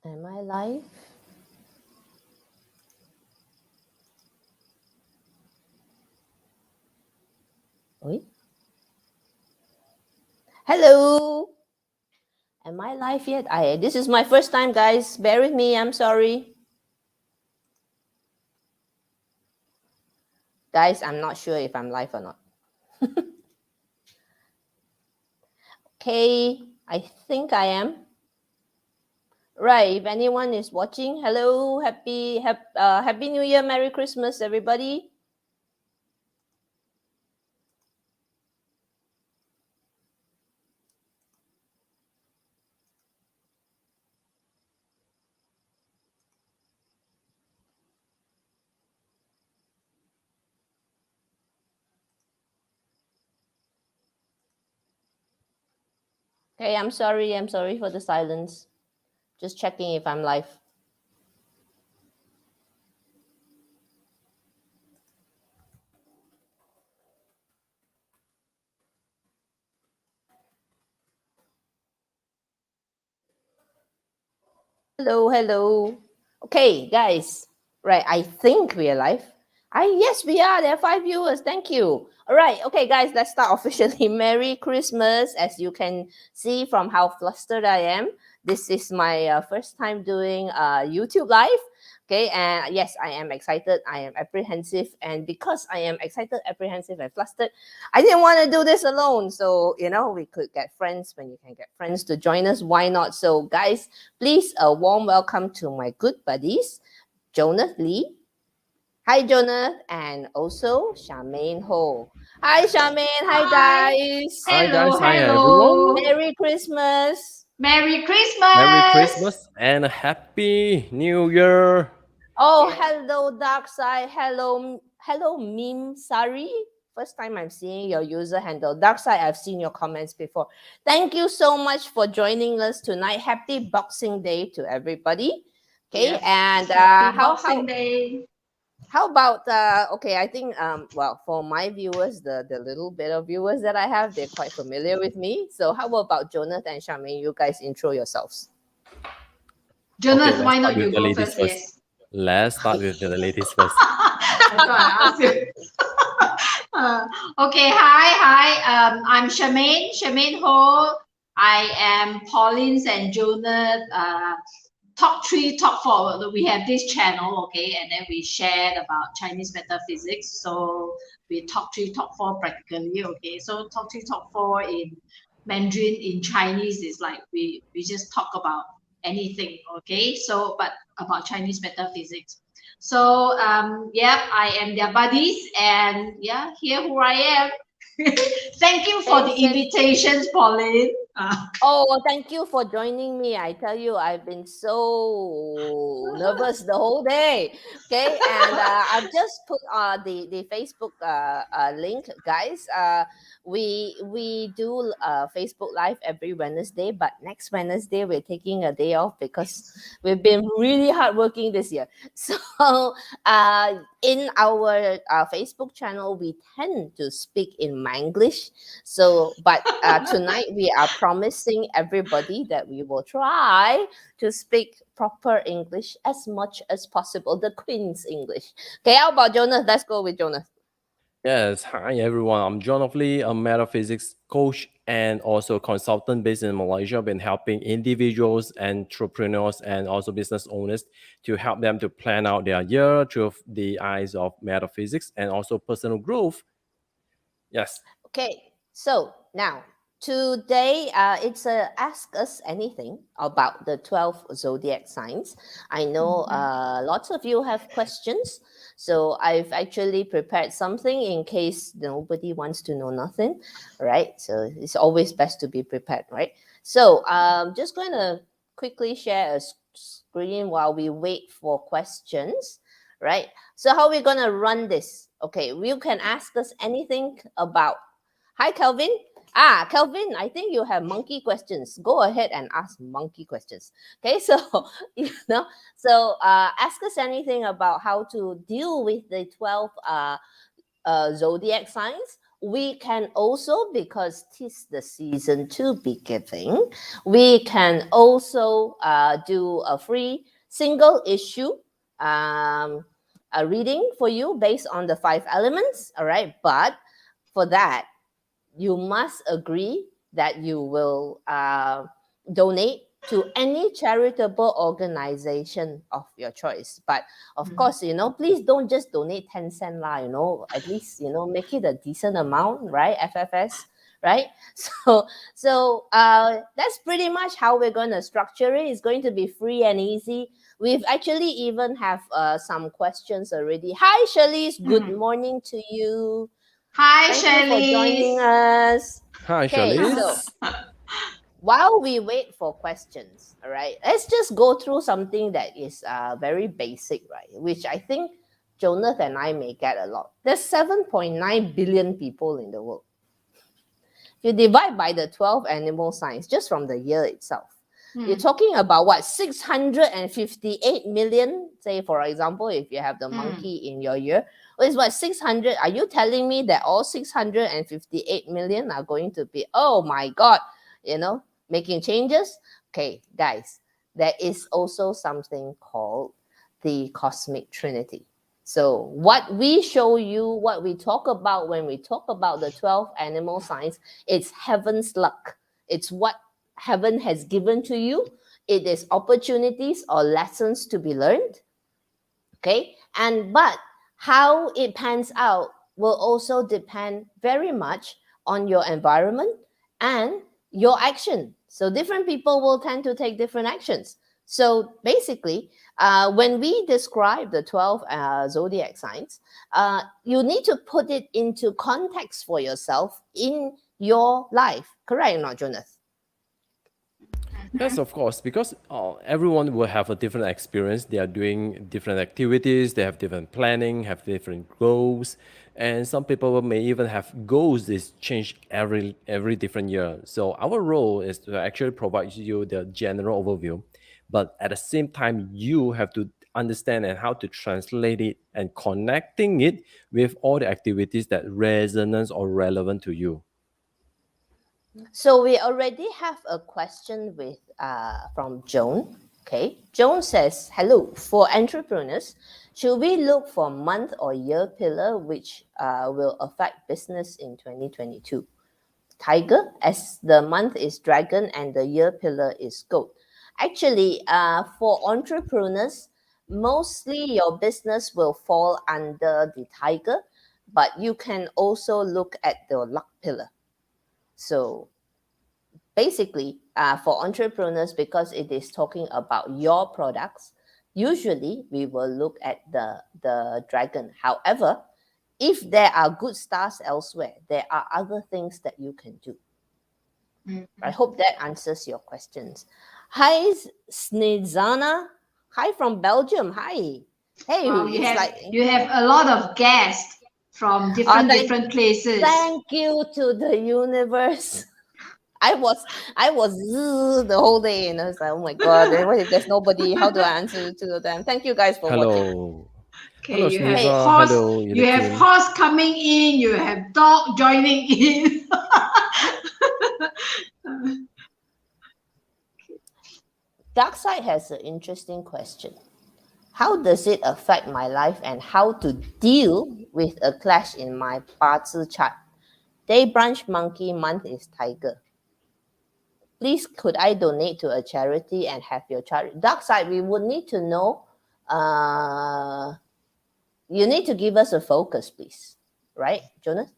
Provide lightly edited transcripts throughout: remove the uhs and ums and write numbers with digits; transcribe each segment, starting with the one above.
Am I live? Oi? Hello. Am I live yet? This is my first time, guys. Bear with me. I'm sorry. Guys, I'm not sure if I'm live or not. Okay, I think I am. Right. If anyone is watching, hello, happy New Year, Merry Christmas, everybody. Okay, I'm sorry. I'm sorry for the silence. Just checking if I'm live. Hello, hello. Okay, guys. Right, I think we are live. Yes, we are. There are 5 viewers. Thank you. All right. Okay, guys, let's start officially. Merry Christmas. As you can see from how flustered I am, this is my first time doing YouTube live. Okay, and yes, I am excited. I am apprehensive, and because I am excited, apprehensive, and flustered, I didn't want to do this alone. So we could get friends. When you can get friends to join us, why not? So, guys, please a warm welcome to my good buddies, Jonas Lee. Hi, Jonas, and also Charmaine Ho. Hi, Charmaine. Hi, Hi. guys. Hi guys, Hello, hi everyone. hello. Merry Christmas. Merry Merry Christmas. Christmas and a Happy New Year. Oh, Yeah. hello, Dark Side. Hello, Meme Sari. First time I'm seeing your user handle. Dark Side, I've seen your comments before. Thank you so much for joining us tonight. Happy Boxing Day to everybody. Okay, Yes. and Happy how Boxing Day. about okay, I think well, for my viewers, the little bit of viewers that I have, they're quite familiar with me. So how about Jonathan and Charmaine? You guys intro yourselves. Okay, Jonas, let's why start not with you the go ladies first? first. Yes. Let's start with the ladies first. I thought I asked you. Uh, okay, hi. I'm Shemaine Ho. I am Pauline's and Jonas top three, top four. We have this channel, okay, and then we shared about Chinese metaphysics. So we top three, top four practically, okay. So top three, top four in Mandarin, in Chinese is like we just talk about anything, okay. So but about Chinese metaphysics. So yeah, I am their buddies, and yeah, here who I am. Thank you for the Same. invitations, Pauline. Oh, thank you for joining me. I tell you, I've been so nervous the whole day. Okay, and I've just put the Facebook link, guys. We do Facebook Live every Wednesday, but next Wednesday we're taking a day off because we've been really hardworking this year. So in our Facebook channel, we tend to speak in Manglish. So, but tonight we are promising everybody that we will try to speak proper English as much as possible, the Queen's English. Okay, how about Jonas? Let's go with Jonas. Yes, hi everyone. I'm John of Lee, a metaphysics coach and also consultant based in Malaysia. Been helping individuals, entrepreneurs, and also business owners to help them to plan out their year through the eyes of metaphysics and also personal growth. Yes. Okay, so now today it's a ask us anything about the 12 zodiac signs. I know lots of you have questions, so I've actually prepared something in case nobody wants to know nothing, right? So it's always best to be prepared, right? So just going to quickly share a screen while we wait for questions, right? So how are we going to run this? Okay, you can ask us anything about. Hi, Kelvin. Kelvin, I think you have monkey questions. Go ahead and ask monkey questions. Okay, so ask us anything about how to deal with the 12 zodiac signs, We can also, because 'tis the season to be giving, we can also do a free single issue a reading for you based on the 5 elements. All right. But for that, you must agree that you will donate to any charitable organization of your choice. But of course, please don't just donate 10 cents lah, at least, make it a decent amount, right? FFS, right? So that's pretty much how we're going to structure it. It's going to be free and easy. We've actually even have some questions already. Hi, Shirley. Good morning to you. Hi, Thank you for joining us. Hi, Okay, so Charlize. while we wait for questions, all right, let's just go through something that is very basic, right? Which I think Jonath and I may get a lot. There's 7.9 billion people in the world. If you divide by the 12 animal signs, just from the year itself, you're talking about what, 658 million? Say, for example, if you have the monkey in your year, it's what, 600? Are you telling me that all 658 million are going to be, oh my God, making changes? Okay, guys, there is also something called the cosmic trinity. So what we show you, what we talk about when we talk about the 12 animal signs, it's heaven's luck. It's what heaven has given to you. It is opportunities or lessons to be learned. Okay. But how it pans out will also depend very much on your environment and your action. So different people will tend to take different actions. So basically, when we describe the 12 zodiac signs, you need to put it into context for yourself in your life. Correct or not, Jonas? Yes, of course, because everyone will have a different experience. They are doing different activities, they have different planning, have different goals, and some people may even have goals that change every different year. So our role is to actually provide you the general overview, but at the same time, you have to understand and how to translate it and connecting it with all the activities that resonance or relevant to you. So we already have a question with from Joan. Okay, Joan says, "Hello, for entrepreneurs, should we look for month or year pillar which will affect business in 2022? Tiger, as the month is dragon and the year pillar is goat. Actually, for entrepreneurs, mostly your business will fall under the tiger, but you can also look at the luck pillar. So basically, for entrepreneurs, because it is talking about your products, usually we will look at the dragon. However, if there are good stars elsewhere, there are other things that you can do. I hope that answers your questions. Hi, Snezana. Hi from Belgium. Hi. Hey, Wow, it's you have a lot of guests from different places. Thank you to the universe. I was the whole day, and I was like, oh my God, what if there's nobody? How do I answer to them? Thank you guys for watching. Hello. Okay, Hello, you have Hey. Sneeza. horse, Hello, you have Kim. horse coming in, you have dog joining in. Dark Side has an interesting question. How does it affect my life and how to deal with a clash in my Bazi chart? Day branch monkey, month is tiger. Please, could I donate to a charity and have your charity? Dark Side, we would need to know. You need to give us a focus, please. Right, Jonas?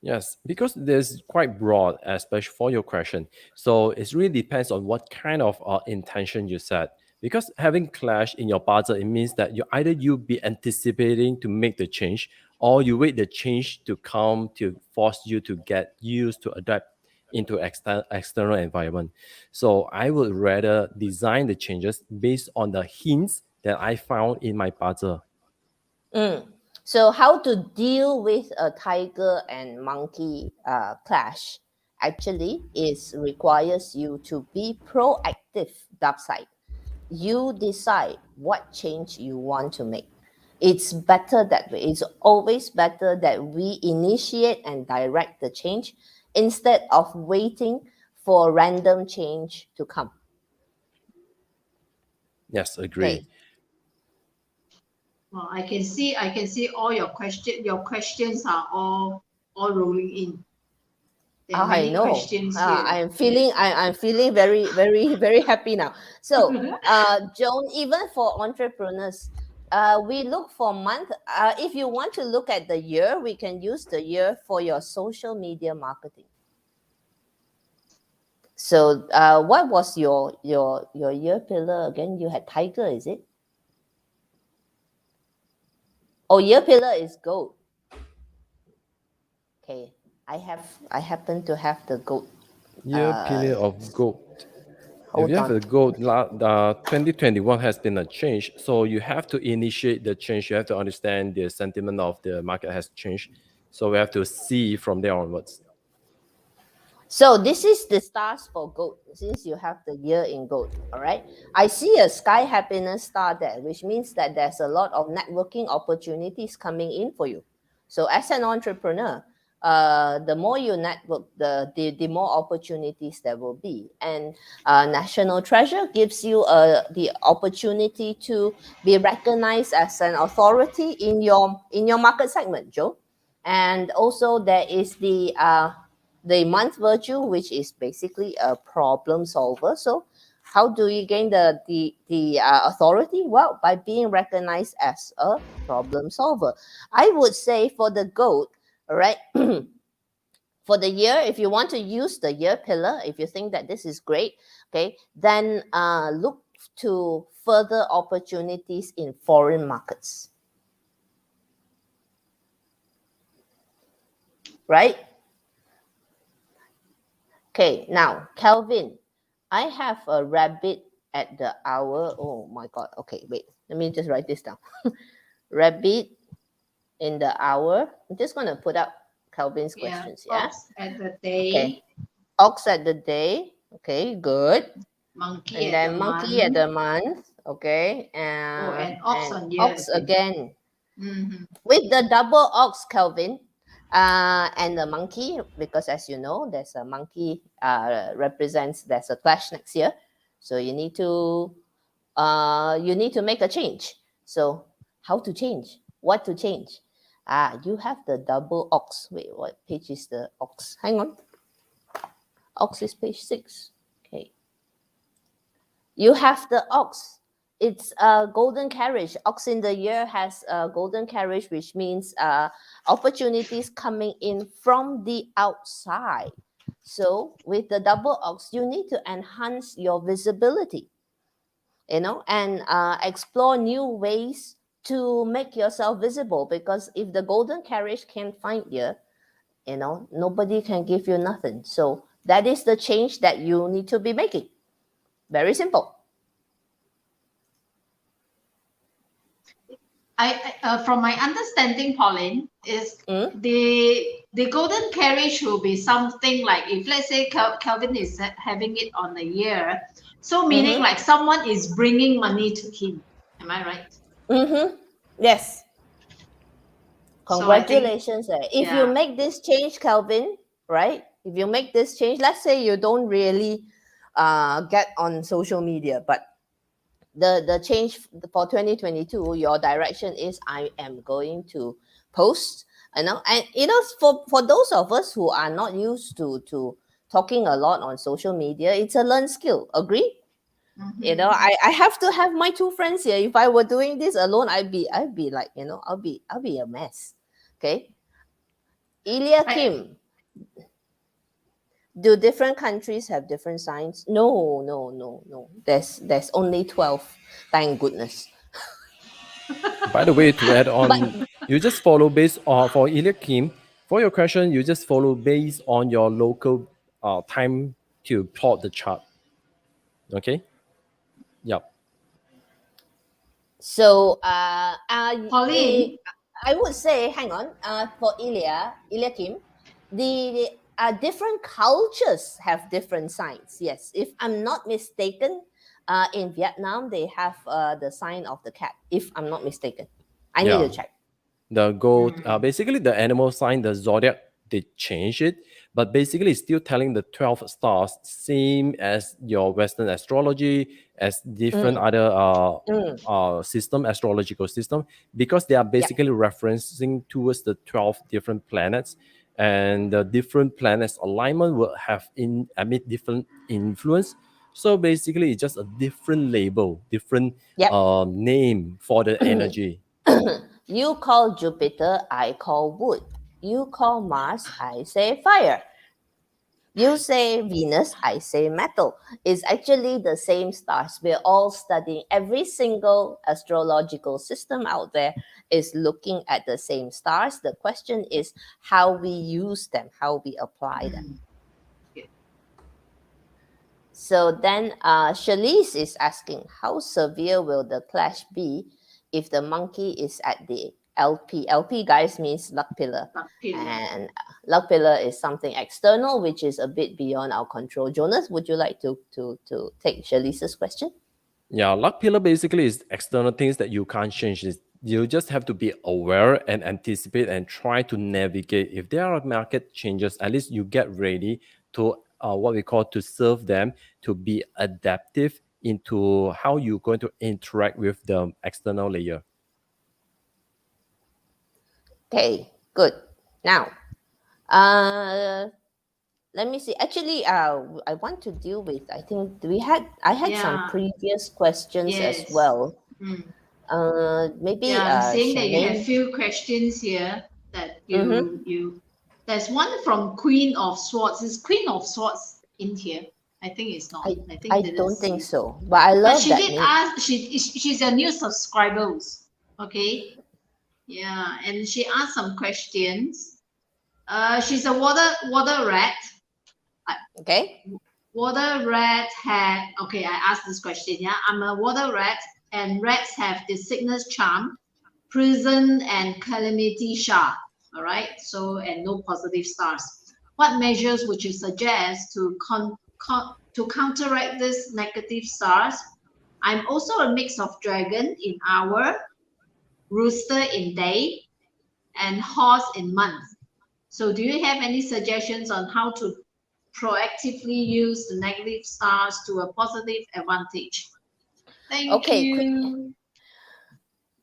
Yes, because there's quite broad, especially for your question. So it really depends on what kind of intention you set. Because having clash in your budget, it means that you be anticipating to make the change, or you wait the change to come to force you to get used to adapt into external environment. So I would rather design the changes based on the hints that I found in my budget. So how to deal with a tiger and monkey clash actually requires you to be proactive. Dark Side, you decide what change you want to make. It's better that way. It's always better that we initiate and direct the change instead of waiting for random change to come. Yes, Okay. agree. Well, I can see all your questions are all rolling in. There are I many know. questions here. I'm feeling very, very, very happy now. So, Joan, even for entrepreneurs, we look for month. If you want to look at the year, we can use the year for your social media marketing. So, what was your year pillar again? You had tiger, is it? Oh, year pillar is goat. Okay, I happen to have the goat. Year pillar of goat. If you Hold have a on. goal, 2021 has been a change. So you have to initiate the change. You have to understand the sentiment of the market has changed. So we have to see from there onwards. So this is the stars for goat, since you have the year in goat. All right. I see a sky happiness star there, which means that there's a lot of networking opportunities coming in for you. So as an entrepreneur, the more you network, the more opportunities there will be. And National Treasure gives you the opportunity to be recognized as an authority in your market segment, Joe. And also there is the month virtue, which is basically a problem solver. So how do you gain the authority? Well, by being recognized as a problem solver. I would say for the goat, all right, for the year, if you want to use the year pillar, if you think that this is great, okay, then look to further opportunities in foreign markets, right? Okay, now Calvin, I have a rabbit at the hour. Oh my god. Okay, wait. Let me just write this down. Rabbit in the hour. I'm just gonna put up Calvin's Yeah, questions. Yeah. ox at the day, Okay. Ox at the day. Okay, good. monkey And at the then monkey at month, the month. Okay. and ox And on year ox again. again. Mm-hmm. With the double ox, Calvin, and the monkey, because as you know, there's a monkey represents there's a clash next year, so you need to make a change. So how to change? What to change? You have the double ox. Wait, what page is the ox? Hang on. Ox is page 6. Okay. You have the ox. It's a golden carriage. Ox in the year has a golden carriage, which means opportunities coming in from the outside. So with the double ox, you need to enhance your visibility, and explore new ways to make yourself visible. Because if the golden carriage can't find you, nobody can give you nothing. So that is the change that you need to be making. Very simple. From my understanding, Pauline, is Mm? the golden carriage will be something like, if let's say Calvin is having it on a year, so meaning Mm-hmm. like someone is bringing money to him. Am I right? Mm-hmm. Yes. So I think, Congratulations. If you yeah, make this change, Calvin, right? If you make this change, let's say you don't really get on social media, but the change for 2022, your direction is I am going to post, and for those of us who are not used to talking a lot on social media, it's a learned skill. Agree? I have to have my two friends here. If I were doing this alone, I'd be like, I'll be a mess. Okay. Ilya I, Kim, do different countries have different signs? No, no, no, no. There's only 12. Thank goodness. By the way, to add But on, you just follow based on for Kim. For your question, you just follow based on your local time to plot the chart. Okay. Yep. so Pauline, I would say, hang on, for Ilya Kim, the different cultures have different signs. Yes, if I'm not mistaken, in Vietnam they have the sign of the cat. If I'm not mistaken, I need to check. The goat, basically the animal sign, the zodiac, they change it, but basically it's still telling the 12 stars, same as your Western astrology, as different other system, astrological system, because they are basically referencing towards the 12 different planets, and the different planets alignment will have emit different influence. So basically it's just a different label, different name for the energy. You call Jupiter, I call wood. You call Mars, I say fire. You say Venus, I say metal. It's actually the same stars. We're all studying. Every single astrological system out there is looking at the same stars. The question is how we use them, how we apply them. So then Shalise is asking, how severe will the clash be if the monkey is at the LP? LP, guys, means luck pillar. And luck pillar is something external, which is a bit beyond our control. Jonas, would you like to take Shalise's question? Yeah, luck pillar basically is external things that you can't change. You just have to be aware and anticipate and try to navigate. If there are market changes, at least you get ready to what we call to serve them, to be adaptive into how you're going to interact with the external layer. Okay, good. Now, let me see. Actually, I want to deal with. I think I had some previous questions as well. Maybe I'm saying that you Charmaine. have few questions here that you. There's one from Queen of Swords. Is Queen of Swords in here? I think it's not. I don't think so. But I love but she that did name. ask. She's a new subscribers. Okay. Yeah, and she asked some questions. She's a water rat. Okay. Water rat had. Okay, I asked this question. Yeah, I'm a water rat, and rats have the sickness charm, prison, and calamity star. All right. So and no positive stars. What measures would you suggest to counteract this negative stars? I'm also a mix of dragon in hour, rooster in day, and horse in month. So do you have any suggestions on how to proactively use the negative stars to a positive advantage? Thank you.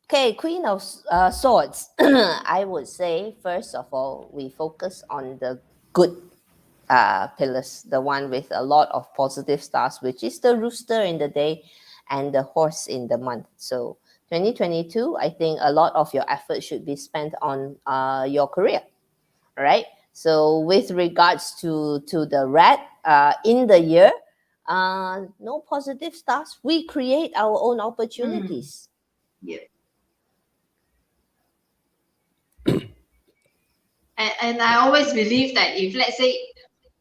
Okay, Queen of Swords. I would say, first of all, we focus on the good pillars, the one with a lot of positive stars, which is the rooster in the day and the horse in the month. So 2022, I think a lot of your effort should be spent on your career, right? So with regards to the rat in the year, no positive stars. We create our own opportunities. Yeah. And I always believe that if, let's say,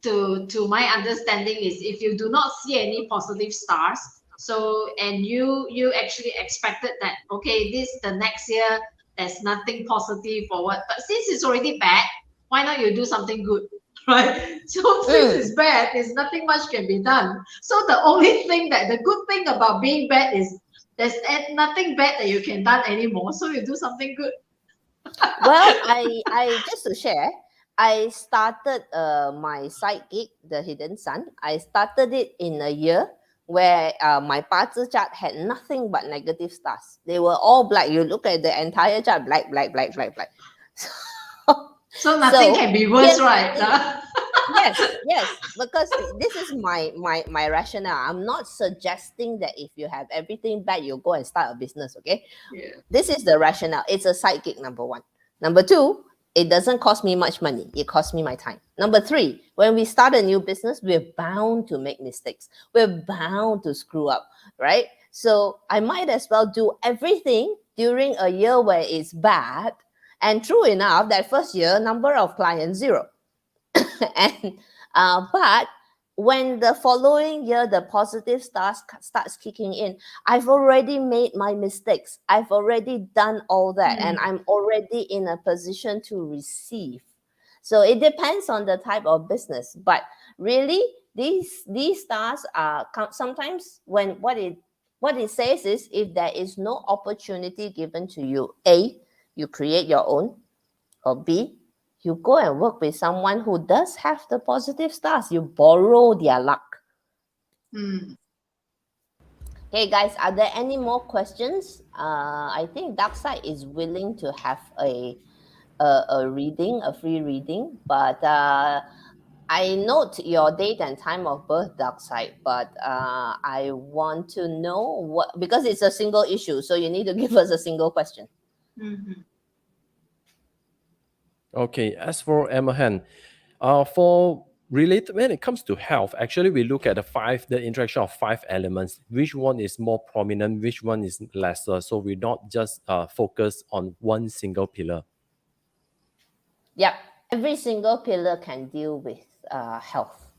to my understanding is, if you do not see any positive stars, so and you actually expected that, okay, the next year there's nothing positive or what, but since it's already bad, why not you do something good, right? So since it's bad, there's nothing much can be done. So the only thing the good thing about being bad is there's nothing bad that you can done anymore. So you do something good. Well, I just to share, I started my side gig, the Hidden Sun. I started it in a year where my Bazi chart had nothing but negative stars. They were all black. You look at the entire chart, black, black, black, black, black. So nothing can be worse, right? Yes, because this is my rationale. I'm not suggesting that if you have everything bad, you go and start a business, okay? Yeah. This is the rationale. It's a side gig, number one. Number two, it doesn't cost me much money. It costs me my time. Number three, when we start a new business, we're bound to make mistakes. We're bound to screw up, right? So I might as well do everything during a year where it's bad. And true enough, that first year, number of clients, 0. And but when the following year the positive starts kicking in, I've already made my mistakes. I've already done all that, and I'm already in a position to receive. So it depends on the type of business, but really these stars are sometimes when what it says is, if there is no opportunity given to you, A, you create your own, or B, you go and work with someone who does have the positive stars. You borrow their luck. Hey guys, are there any more questions? I think Dark Side is willing to have a reading, a free reading, but I note your date and time of birth, Dark Side, but I want to know what, because it's a single issue, so you need to give us a single question. Okay, as for Emma, for related when it comes to health, actually we look at the interaction of 5 elements. Which one is more prominent? Which one is lesser? So we not just focus on one single pillar. Yep, every single pillar can deal with health.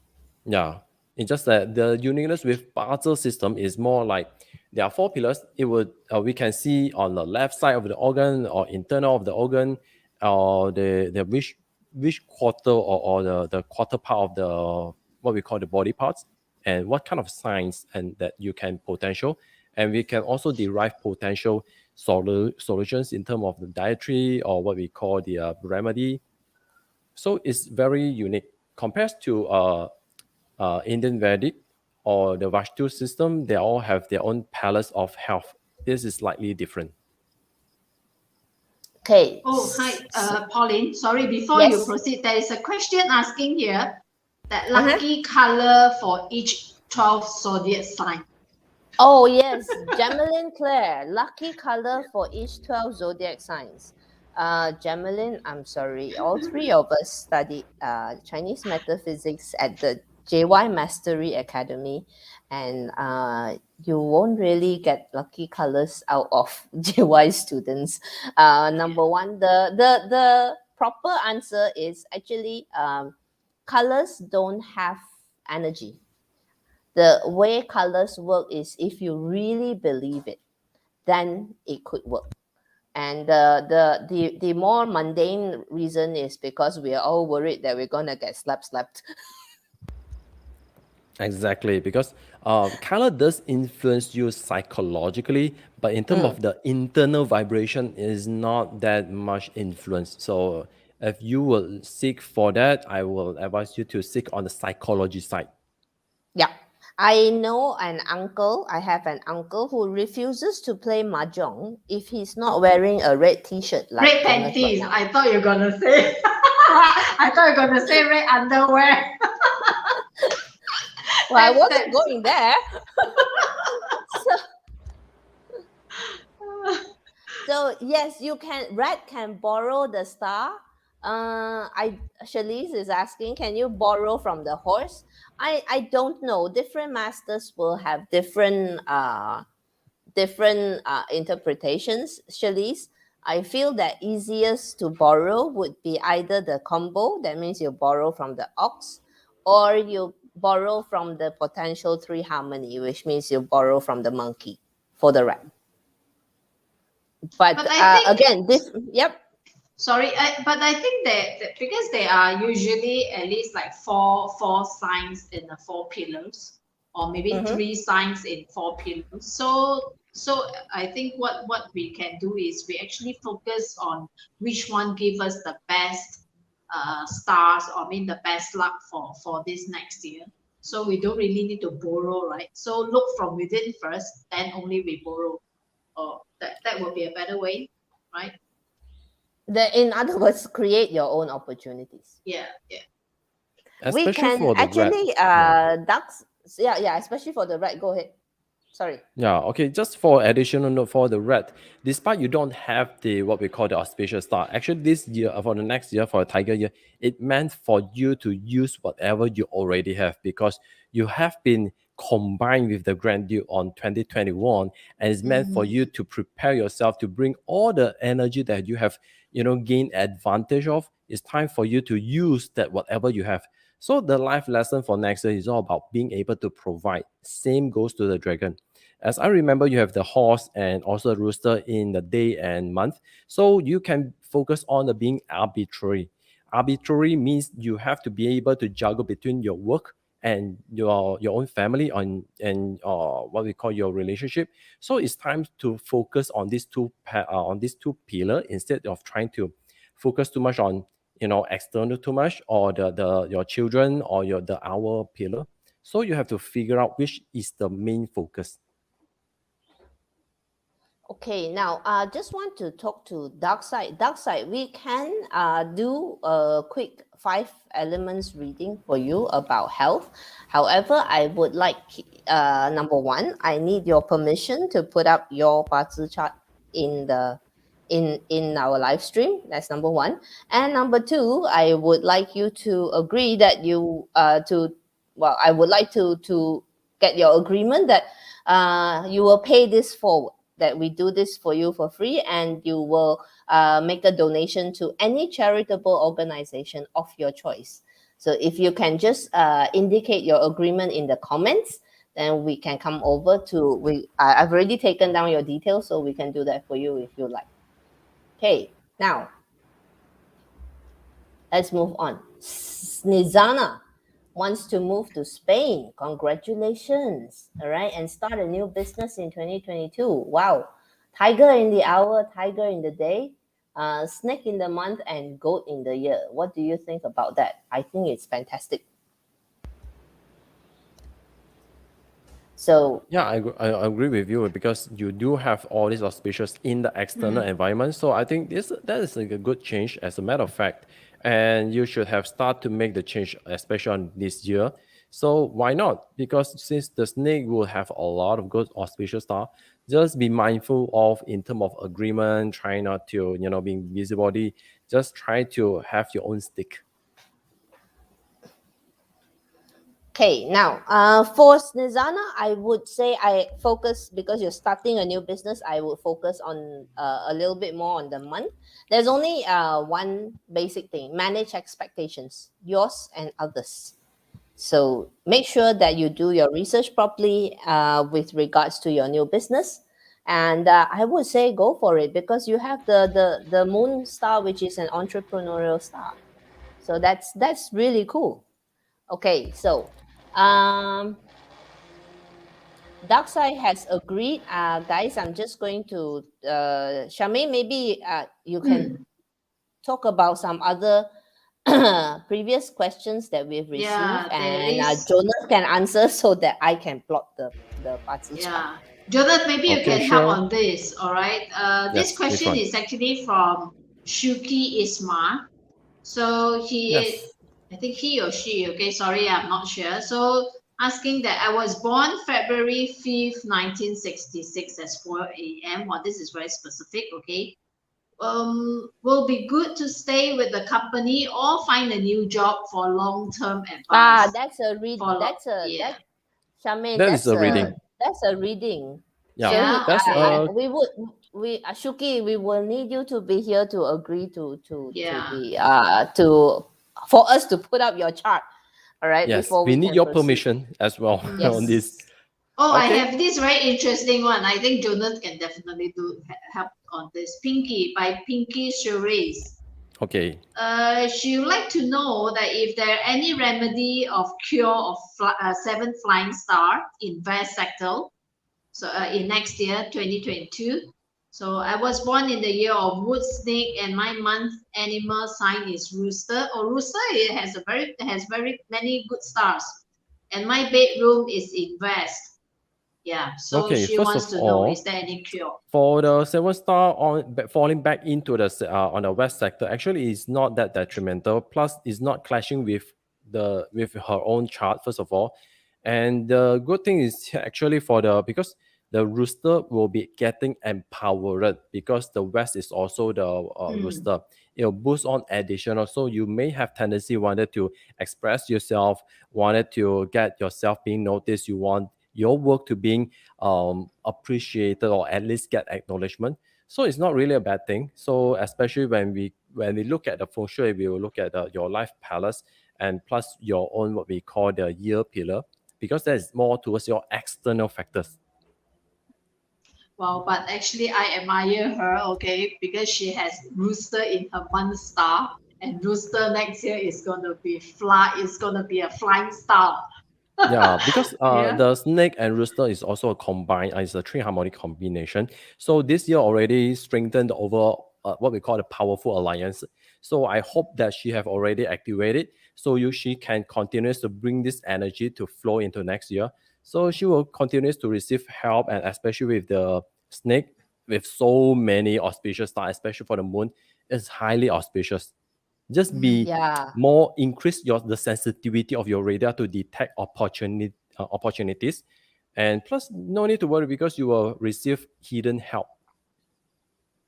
Yeah, it's just that the uniqueness with Barter system is more like there are 4 pillars. It would we can see on the left side of the organ or internal of the organ, or the which quarter or the quarter part of the what we call the body parts, and what kind of signs and that you can potential, and we can also derive potential solutions in terms of the dietary or what we call the remedy. So it's very unique compared to Indian Vedic or the Vastu system. They all have their own palace of health. This is slightly different. Okay. Oh, hi, Pauline. Sorry, before Yes. you proceed, there is a question asking here that lucky color for each 12 zodiac sign. Oh, yes. Jamelin Claire, lucky color for each 12 zodiac signs. Jamelin, I'm sorry. All 3 of us studied Chinese metaphysics at the JY Mastery Academy, and you won't really get lucky colors out of JY students. Number one, the proper answer is actually colors don't have energy. The way colors work is if you really believe it, then it could work. And the more mundane reason is because we are all worried that we're gonna get slapped. Exactly, because color does influence you psychologically, but in terms of the internal vibration, is not that much influence. So if you will seek for that, I will advise you to seek on the psychology side. Yeah. I know an uncle, I have an uncle who refuses to play mahjong if he's not wearing a red t-shirt like Red Jonas panties. right now. I thought you were gonna say. I thought you were gonna say red underwear. Well, I wasn't going there. So yes, you can. Red can borrow the star. Shalise is asking, can you borrow from the horse? I don't know. Different masters will have different interpretations. Shalise, I feel that easiest to borrow would be either the combo. That means you borrow from the ox, or you borrow from the potential 3 harmony, which means you borrow from the monkey for the rat. But I think, again, this, yep. Sorry, but I think that because there are usually at least like four signs in the 4 pillars, or maybe 3 signs in 4 pillars. So I think what we can do is we actually focus on which one give us the best stars, or I mean the best luck for this next year. So we don't really need to borrow, right? So look from within first, then only we borrow. Or that would be a better way, right? In other words, create your own opportunities. Yeah. Especially We can for the actually rat. ducks. Yeah, especially for the rat. Go ahead. Sorry. Yeah, okay, just for additional note for the rat, despite you don't have the what we call the auspicious star, actually this year, for the next year, for a tiger year, it meant for you to use whatever you already have, because you have been combined with the grandeur on 2021, and it's meant for you to prepare yourself to bring all the energy that you have, gained advantage of. It's time for you to use that whatever you have. So the life lesson for next year is all about being able to provide. Same goes to the dragon. As I remember, you have the horse and also the rooster in the day and month. So you can focus on the being arbitrary. Arbitrary means you have to be able to juggle between your work and your own family and what we call your relationship. So it's time to focus on these two pillar instead of trying to focus too much on external too much, or the your children or the our pillar. So you have to figure out which is the main focus. Okay, now just want to talk to dark side. Dark side, we can do a quick 5 elements reading for you about health. However, I would like number one, I need your permission to put up your Bazi chart in the in our live stream. That's number one. And number two, I would like you to agree that you I would like to get your agreement that you will pay this forward, that we do this for you for free, and you will make a donation to any charitable organization of your choice. So if you can just indicate your agreement in the comments, then we can come over to I've already taken down your details, so we can do that for you if you like. Okay, now let's move on. Nizana wants to move to Spain. Congratulations. All right. And start a new business in 2022. Wow. Tiger in the hour, tiger in the day, snake in the month, and goat in the year. What do you think about that? I think it's fantastic. So yeah, I agree with you, because you do have all these auspicious in the external environment. So I think that is like a good change, as a matter of fact. And you should have started to make the change, especially on this year. So why not? Because since the snake will have a lot of good auspicious star, just be mindful of in terms of agreement. Try not to being busybody. Just try to have your own stick. okay, now for Snezana, I would say I focus, because you're starting a new business, I would focus on a little bit more on the month. There's only one basic thing: manage expectations, yours and others. So make sure that you do your research properly with regards to your new business. And I would say go for it, because you have the moon star, which is an entrepreneurial star. So that's really cool. Okay, so Darkside has agreed. Guys, I'm just going to Charmaine, maybe you can talk about some other previous questions that we've received, Yeah, there and is. Jonas can answer so that I can plot the party chart. Yeah. Jonathan, maybe you Okay, can help sure. on this. All right. This Yes, which question one? is actually from Shuki Isma. So Yes. I think he or she, okay, sorry, I'm not sure. So asking that I was born February 5th, 1966 at 4 a.m. Well, this is very specific, okay. Will be good to stay with the company or find a new job for long-term advice. That's a read. Yeah. Charmaine. That is a reading. That's a reading. Yeah, So Yeah, that's okay. we Shuki, we will need you to be here to agree to Yeah. the for us to put up your chart. All right, yes. before We we need can your proceed. permission as well on this. Yes. Oh, I Okay. have this very interesting one. I think Jonas can definitely help on this. Pinky by Pinky Cherise. Okay. She would like to know that if there are any remedy of cure of seven flying star in West sector. So in next year, 2022. So I was born in the year of wood snake, and my month animal sign is rooster. Oh, rooster, it has very many good stars, and my bedroom is in west. Yeah, so Okay. she First wants of to know, is all, there any cure? for the 7 star falling back into the on the west sector, actually is not that detrimental. Plus, it's not clashing with her own chart. First of all, and the good thing is actually because the rooster will be getting empowered, because the west is also the rooster. It will boost on additional. So you may have tendency wanted to express yourself, wanted to get yourself being noticed. You want your work to being appreciated, or at least get acknowledgement. So it's not really a bad thing. So especially when we look at the feng shui, we will look at your life palace, and plus your own what we call the year pillar, because that is more towards your external factors. Well, but actually I admire her, okay, because she has rooster in her month star, and rooster next year is gonna be a flying star. Yeah, because Yeah. the snake and rooster is also a combined, it's a three harmonic combination. So this year already strengthened over what we call a powerful alliance. So I hope that she have already activated, so she can continue to bring this energy to flow into next year. So she will continue to receive help, and especially with the snake, with so many auspicious stars, especially for the moon, is highly auspicious. Just be Yeah. more increase the sensitivity of your radar to detect opportunities, and plus no need to worry because you will receive hidden help.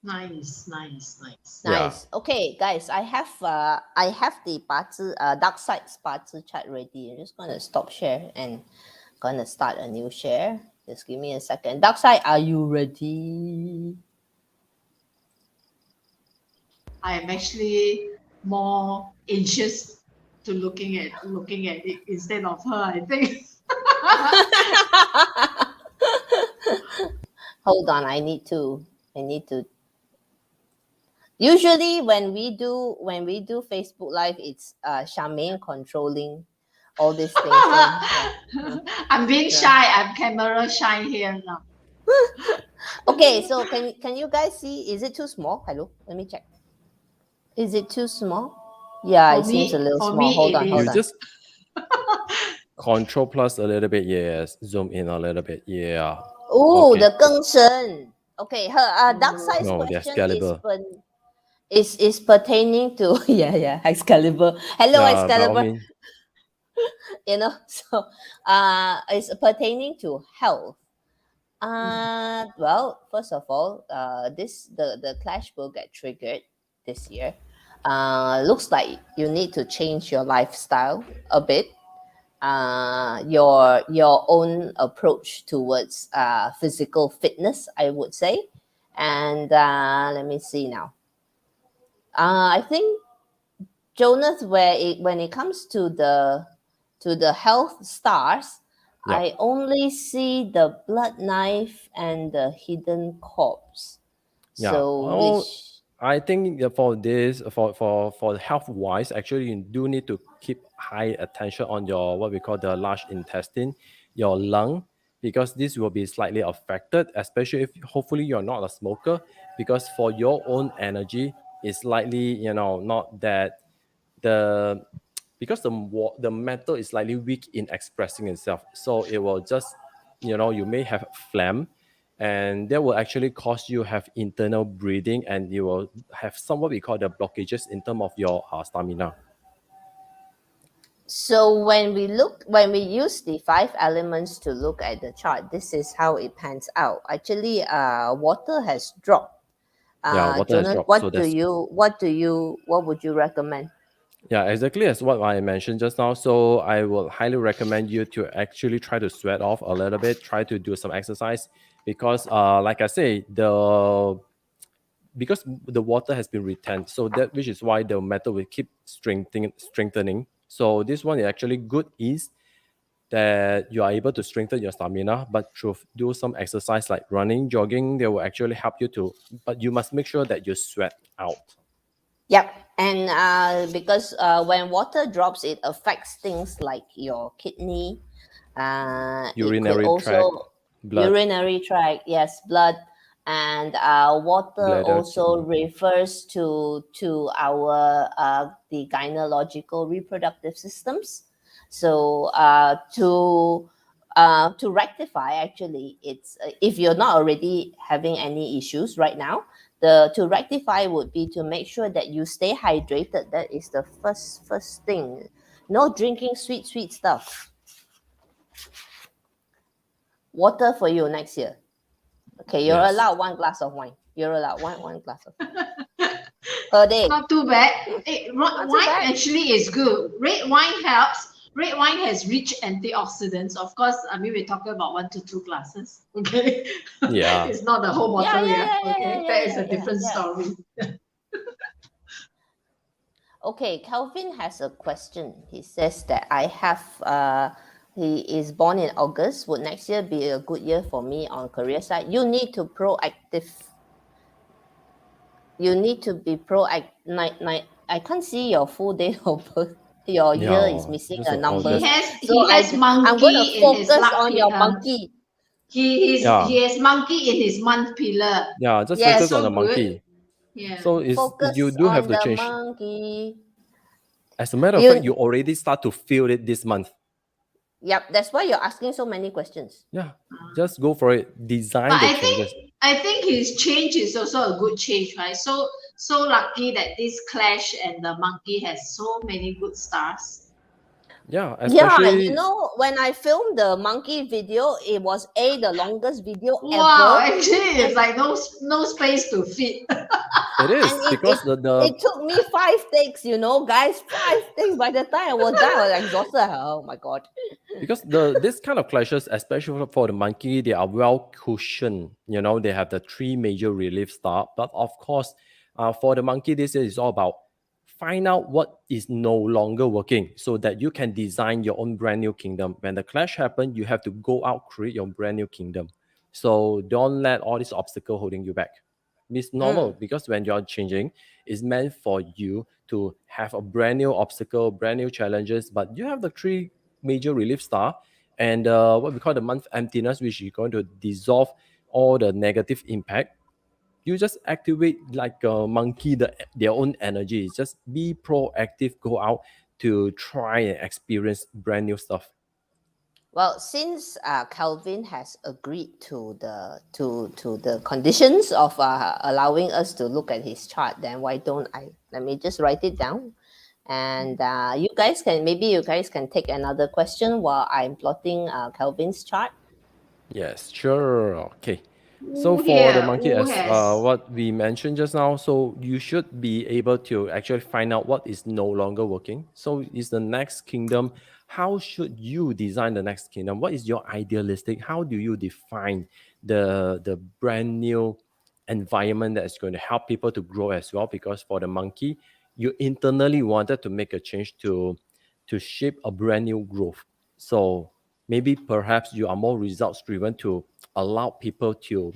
Nice, nice, nice. Yeah. Nice. Okay, guys, I have the 八字 dark side's 八字 chart ready. I'm just gonna stop share and gonna start a new share. Just give me a second. Dark side, are you ready? I am actually more anxious to looking at it instead of her, I think. Hold on, I need to usually when we do Facebook Live, it's Charmaine controlling all these things. So yeah. I'm being Yeah. shy. I'm camera shy here now. Okay, so can you guys see? Is it too small? Hello, let me check. Is it too small? Yeah, it seems a little For small. me, Hold it on, You hold is. on. just control plus a little bit, yes. Zoom in a little bit, yeah. Oh, Okay. the 更深. Okay, her dark side's No, the question is Excalibur. is pertaining to yeah Excalibur. Hello Yeah, by all Excalibur. means. So it's pertaining to health. Well, first of all, the clash will get triggered this year. Looks like you need to change your lifestyle a bit. Your own approach towards physical fitness, I would say. And let me see now. I think Jonas, when it comes to the health stars, Yeah. I only see the blood knife and the hidden corpse. Yeah. So Oh, which I think that for this, for health wise, actually you do need to keep high attention on your what we call the large intestine, your lung, because this will be slightly affected, especially if hopefully you're not a smoker, because for your own energy, it's likely not that the because the metal is slightly weak in expressing itself, so it will just you may have phlegm, and that will actually cause you have internal breathing, and you will have some what we call the blockages in terms of your stamina. so when we use the five elements to look at the chart, this is how it pans out. Actually, water has dropped. Yeah, water has Jonas, dropped, so that's what would you recommend? yeah, exactly as what I mentioned just now. So I will highly recommend you to actually try to sweat off a little bit, try to do some exercise, because like I say, because the water has been retained, so that which is why the metal will keep strengthening. So this one is actually good is that you are able to strengthen your stamina, but through do some exercise like running, jogging, they will actually help you to, but you must make sure that you sweat out. Yep. And because when water drops, it affects things like your kidney. It could Urinary tract, also blood, urinary tract, yes, blood, and water bladder, also kidney. refers to our the gynecological reproductive systems. So to rectify, actually, it's if you're not already having any issues right now, the to rectify would be to make sure that you stay hydrated. That is the first thing. No drinking sweet stuff. Water for you next year. Okay, you're Yes. allowed one glass of wine. You're allowed one glass of per day. Not too bad. Not too Wine bad. actually is good. Red wine helps. Red wine has rich antioxidants. Of course, I mean, we're talking about 1 to 2 glasses. Okay. Yeah. It's not the whole Yeah, bottle, yeah, yeah. yeah, yeah, yeah, Okay. yeah, That is yeah, a yeah, different yeah. story. Okay, Calvin has a question. He says that I have he is born in August. Would next year be a good year for me on career side? You need to proactive. You need to be proactive. I can't see your full date of birth. your year is Yeah, missing just a oh, number. He that's has So he has I'm going to monkey in his focus luck. on your monkey. yeah, He has monkey in his month pillar. yeah. Just Yes. focus That's on the so good. monkey. Yeah. So you Focus do have on to the change. monkey. As a matter of fact, you You, already start to feel it this month. yep, that's why you're asking so many questions. Yeah, just go for it. Design But the changes. I think his change is also a good change, right? So lucky that this clash and the monkey has so many good stars. Yeah, Yeah, especially when I filmed the monkey video, it was the longest video Wow, ever. actually it's And like no space to fit. it and is because it took me 5 takes, guys, 5 takes. By the time I was done, I was exhausted. Oh my god. because this kind of clashes, especially for the monkey, they are well cushioned. They have the three major relief star. But of course, for the monkey, this is all about find out what is no longer working so that you can design your own brand new kingdom. When the clash happens, you have to go out, create your brand new kingdom. So don't let all this obstacle holding you back. It's normal Mm. because when you're changing, it's meant for you to have a brand new obstacle, brand new challenges. But you have the three major relief star and what we call the month emptiness, which is going to dissolve all the negative impact. You just activate like a monkey their own energy. Just be proactive, go out to try and experience brand new stuff. Well, since Calvin has agreed to the conditions of allowing us to look at his chart, then why don't I? Let me just write it down, and you guys can take another question while I'm plotting Calvin's chart. Yes, sure. Okay. So Who for the here? monkey, Who as has what we mentioned just now, so you should be able to actually find out what is no longer working. So is the next kingdom. How should you design the next kingdom? What is your idealistic? How do you define the brand new environment that is going to help people to grow as well? Because for the monkey, you internally wanted to make a change to shape a brand new growth. So maybe perhaps you are more results driven to allow people to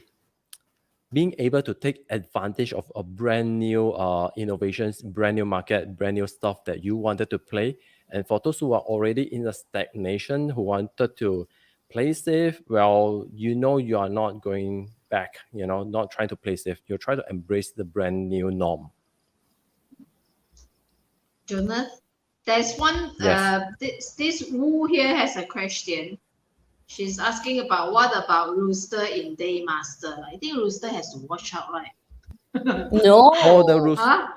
being able to take advantage of a brand new innovations, brand new market, brand new stuff that you wanted to play. And for those who are already in a stagnation, who wanted to play safe, well, you are not going back, not trying to play safe. You're trying to embrace the brand new norm. Jonas? There's one. Yes. This Wu here has a question. She's asking about what about Rooster in Daymaster? I think Rooster has to watch out, right? Oh, the No, rules. Huh?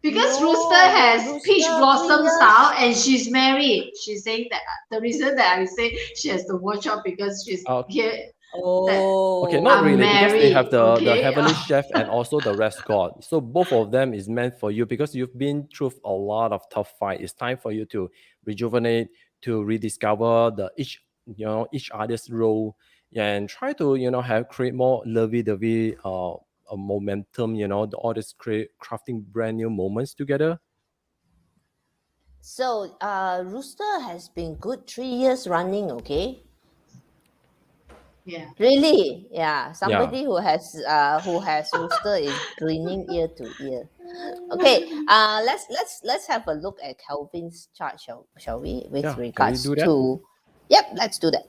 Because Rooster no, has peach Rooster, blossom 3 years. style and she's married. She's saying that the reason that I say she has to watch out because she's Uh, here that Okay, not Oh, I'm really, because they have married. the Okay. heavenly chef and also the rest god. So both of them is meant for you because you've been through a lot of tough fight. It's time for you to rejuvenate, to rediscover each other's role, and try to have create more lovey-dovey a momentum. All this create crafting brand new moments together. so Rooster has been good 3 years running. Okay. Yeah. Really? Yeah. Yeah. Somebody who has rooster is grinning ear to ear. Okay. Let's have a look at Calvin's chart, shall we? With Yeah. Can we regards do that? to, yep. Let's do that.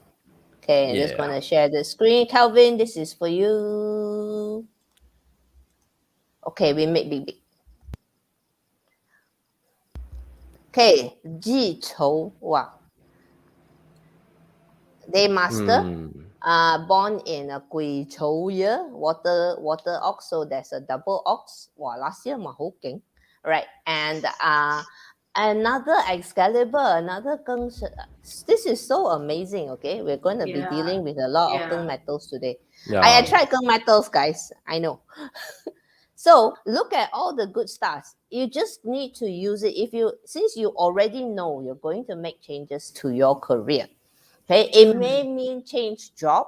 Okay. I'm just Yeah. gonna share the screen. Calvin, this is for you. Okay. We make big. Okay. 记仇 wow. Day master. Hmm. Born in a 癸丑 year, water ox, so there's a double ox. Wow, last year mà hố kính. Right, and another Excalibur, another this is so amazing. Okay, we're going to be Yeah. dealing with a lot of Yeah. metals today. I Yeah. tried metals, guys. I know. So look at all the good stars. You just need to use it. Since you already know you're going to make changes to your career. Okay, it may mean change job,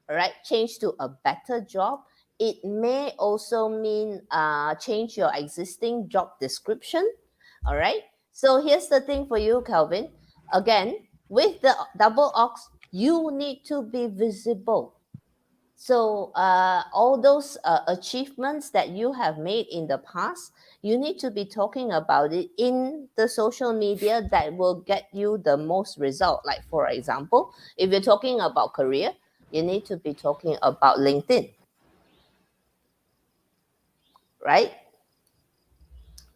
all right, change to a better job. It may also mean change your existing job description, all right. So here's the thing for you, Calvin. Again, with the double ox, you need to be visible. So all those achievements that you have made in the past, you need to be talking about it in the social media that will get you the most result. Like for example, if you're talking about career, you need to be talking about LinkedIn, right?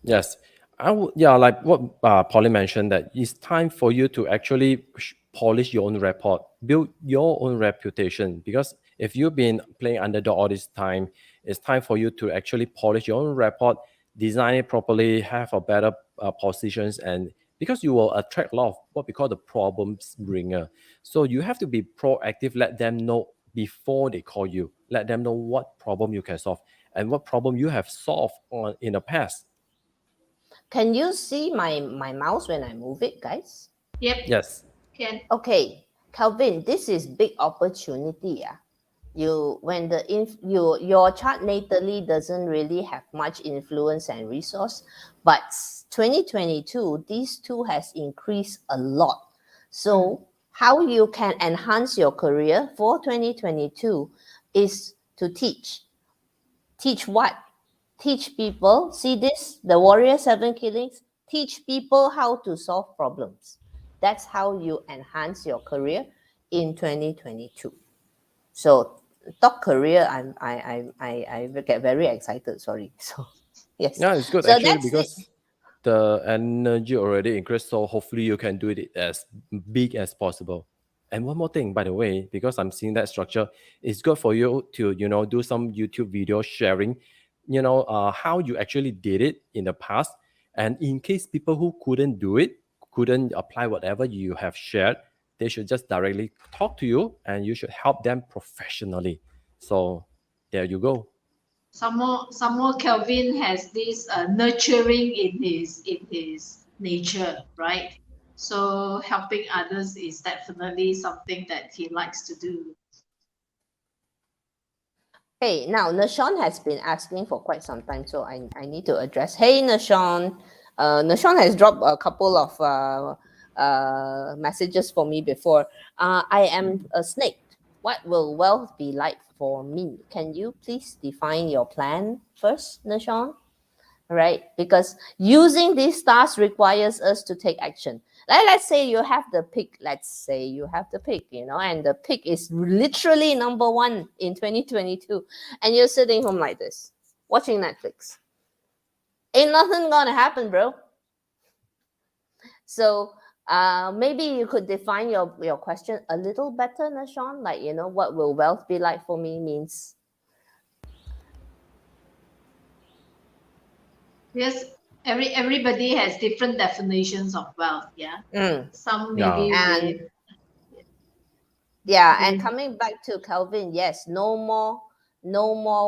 Yes, I would. Yeah, like what Polly mentioned, that it's time for you to actually polish your own rapport, build your own reputation. Because if you've been playing underdog all this time, it's time for you to actually polish your own rapport, design it properly, have a better positions, and because you will attract a lot of what we call the problems bringer. So you have to be proactive. Let them know before they call you. Let them know what problem you can solve and what problem you have solved on in the past. Can you see my mouse when I move it, guys? Yep, Yes. can. Okay, Calvin, this is big opportunity. Yeah. You when the your chart natally doesn't really have much influence and resource, but 2022 these two has increased a lot. So how you can enhance your career for 2022 is to teach what? Teach people, see this, the warrior seven killings, teach people how to solve problems. That's how you enhance your career in 2022. So talk career, I get very excited. Sorry. So yes. Yeah, it's good So actually that's it. because the energy already increased. So hopefully you can do it as big as possible. And one more thing, by the way, because I'm seeing that structure, it's good for you to, do some YouTube video sharing, how you actually did it in the past. And in case people who couldn't do it, couldn't apply whatever you have shared, they should just directly talk to you and you should help them professionally. So there you go. Some more Kelvin has this nurturing in his nature, right? So helping others is definitely something that he likes to do. Hey, now Nashon has been asking for quite some time, so I need to address. Hey, Nashon. Nashon has dropped a couple of messages for me before. I am a snake. What will wealth be like for me? Can you please define your plan first, Nashon? Right? Because using these stars requires us to take action. Let's say you have the pick. Let's say you have the pick, and the pick is literally number one in 2022, and you're sitting home like this, watching Netflix. Ain't nothing gonna happen, bro. So maybe you could define your question a little better, Nashon. Like, what will wealth be like for me means. Yes, everybody has different definitions of wealth. Yeah, some Yeah. maybe And with yeah, and with coming back to Calvin, yes, no more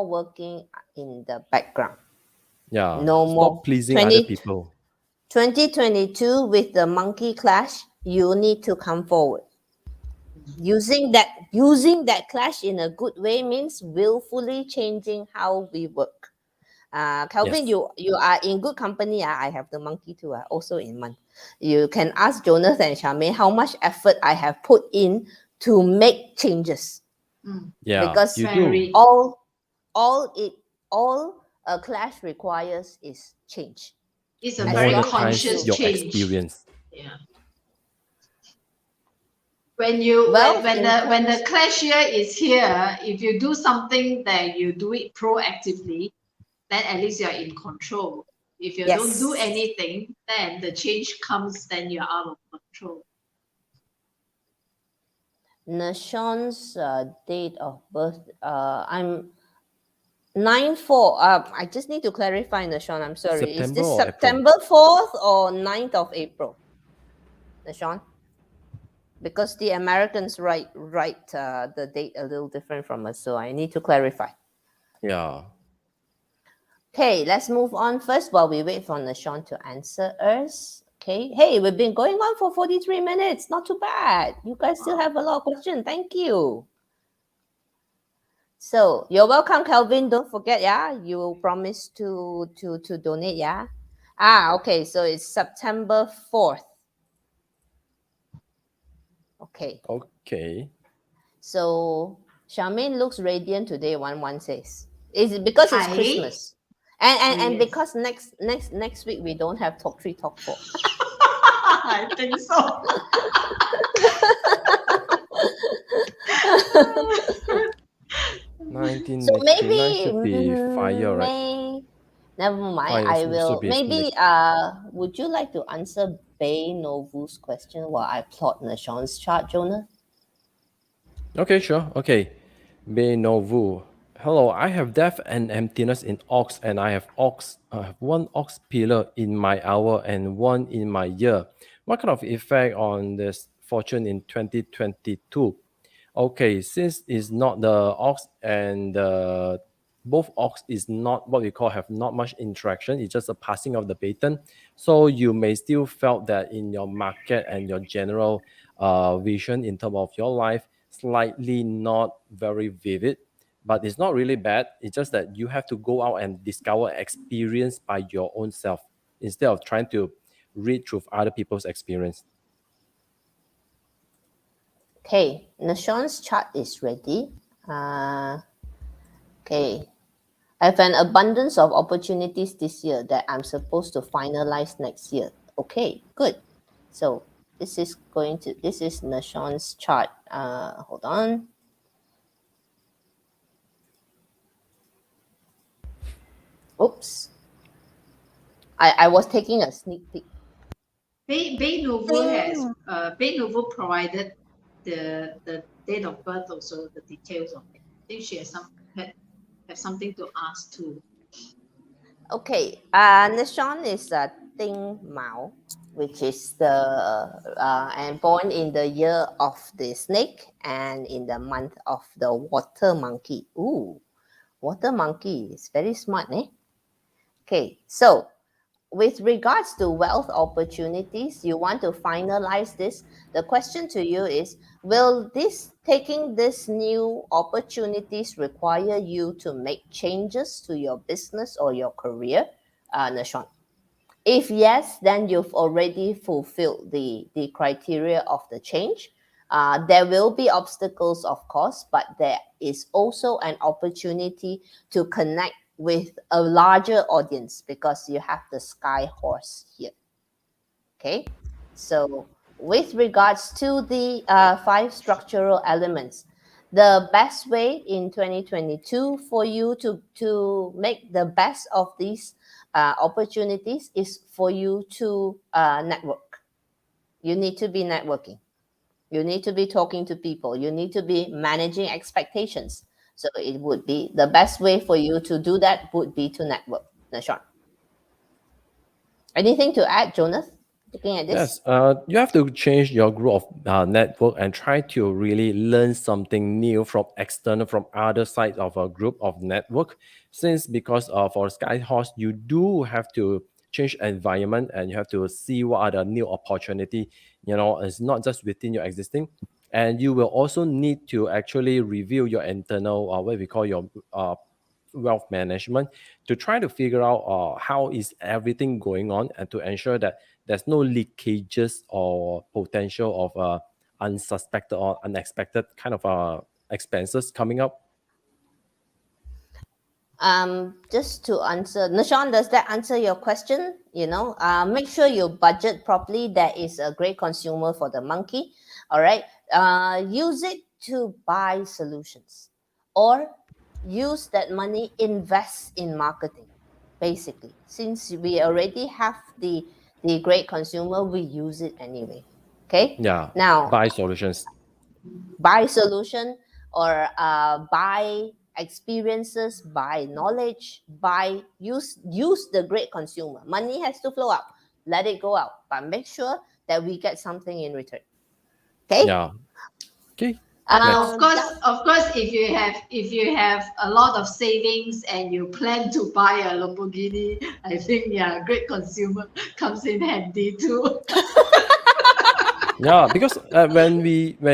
working in the background. Yeah. No Stop more. pleasing other 20, people. 2022 with the monkey clash, you need to come forward. Using that clash in a good way means willfully changing how we work. Calvin, Yes. you are in good company. I have the monkey too. Also in month. You can ask Jonathan and Charmaine how much effort I have put in to make changes, Yeah, because you do. very. all a clash requires is change. It's a As very long as Monetize conscious you your change. experience. Yeah. When you wealth when the includes. clash here is here, if you do something that you do it proactively, then at least you're in control. If you don't do Yes. anything, then the change comes, then you're out of control. Nashon's date of birth. I'm 9/4. I just need to clarify, Nashon. I'm sorry. Is September this or April? September 4th or 9th of April, Nashon? Because the Americans write the date a little different from us, so I need to clarify. Yeah. Okay, let's move on first while we wait for Nashon to answer us. Okay. Hey, we've been going on for 43 minutes. Not too bad. You guys still have a lot of questions. Thank you. So you're welcome, Calvin. Don't forget, yeah. You promise to donate, yeah. Okay. So it's September 4th. Okay. Okay. So Charmaine looks radiant today, one says. Is it because it's Hi. Christmas? And Yes. because next week we don't have talk 3, talk 4. I think so. So 1989 maybe should be fire, right? never mind. Fire I should will be maybe snake. would you like to answer Bay Novu's question while I plot Nashon's chart, Jonah? Okay, sure. Okay. Be Novu. Hello, I have death and emptiness in ox, and I have ox. I have one ox pillar in my hour and one in my year. What kind of effect on this fortune in 2022? Okay, since it's not the ox and both ox is not what we call have not much interaction. It's just a passing of the baton. So you may still felt that in your market and your general vision in terms of your life slightly not very vivid, but it's not really bad. It's just that you have to go out and discover experience by your own self instead of trying to read through other people's experience. Okay, Nashon's chart is ready. Okay. I have an abundance of opportunities this year that I'm supposed to finalize next year. Okay, good. So this is Nashon's chart. Hold on. Oops. I was taking a sneak peek. Bay Novo provided the date of birth, also the details of it. I think she has something to ask too. Okay, Nashon is Ting Mao, which is the and born in the year of the snake and in the month of the water monkey. Ooh, water monkey is very smart, eh? Okay, so with regards to wealth opportunities, you want to finalize this. The question to you is, will taking this new opportunities require you to make changes to your business or your career, Nashon? If yes, then you've already fulfilled the criteria of the change. There will be obstacles, of course, but there is also an opportunity to connect with a larger audience because you have the sky horse here. Okay, so with regards to the 5 structural elements, the best way in 2022 for you to make the best of these opportunities is for you to network. You need to be networking. You need to be talking to people. You need to be managing expectations. So it would be the best way for you to do that would be to network. Nashon. Anything to add, Jonas? Looking at this? Yes, you have to change your group of network and try to really learn something new from external, from other sides of a group of network. Since because for Skyhorse, you do have to change environment and you have to see what are the new opportunity. It's not just within your existing, and you will also need to actually review your internal, what we call your wealth management, to try to figure out how is everything going on and to ensure that there's no leakages or potential of unsuspected or unexpected kind of expenses coming up. Just to answer, Nashon, does that answer your question? Make sure you budget properly. That is a great consumer for the monkey. All right. Use it to buy solutions or use that money, invest in marketing. Basically, since we already have the great consumer, we use it anyway. Okay. Yeah, Now, buy solutions. buy solution or buy experiences, buy knowledge, use the great consumer. Money has to flow out. Let it go out, but make sure that we get something in return. Okay. Yeah. Okay. Of course, if you have a lot of savings and you plan to buy a Lamborghini, I think great consumer comes in handy too. Yeah, because when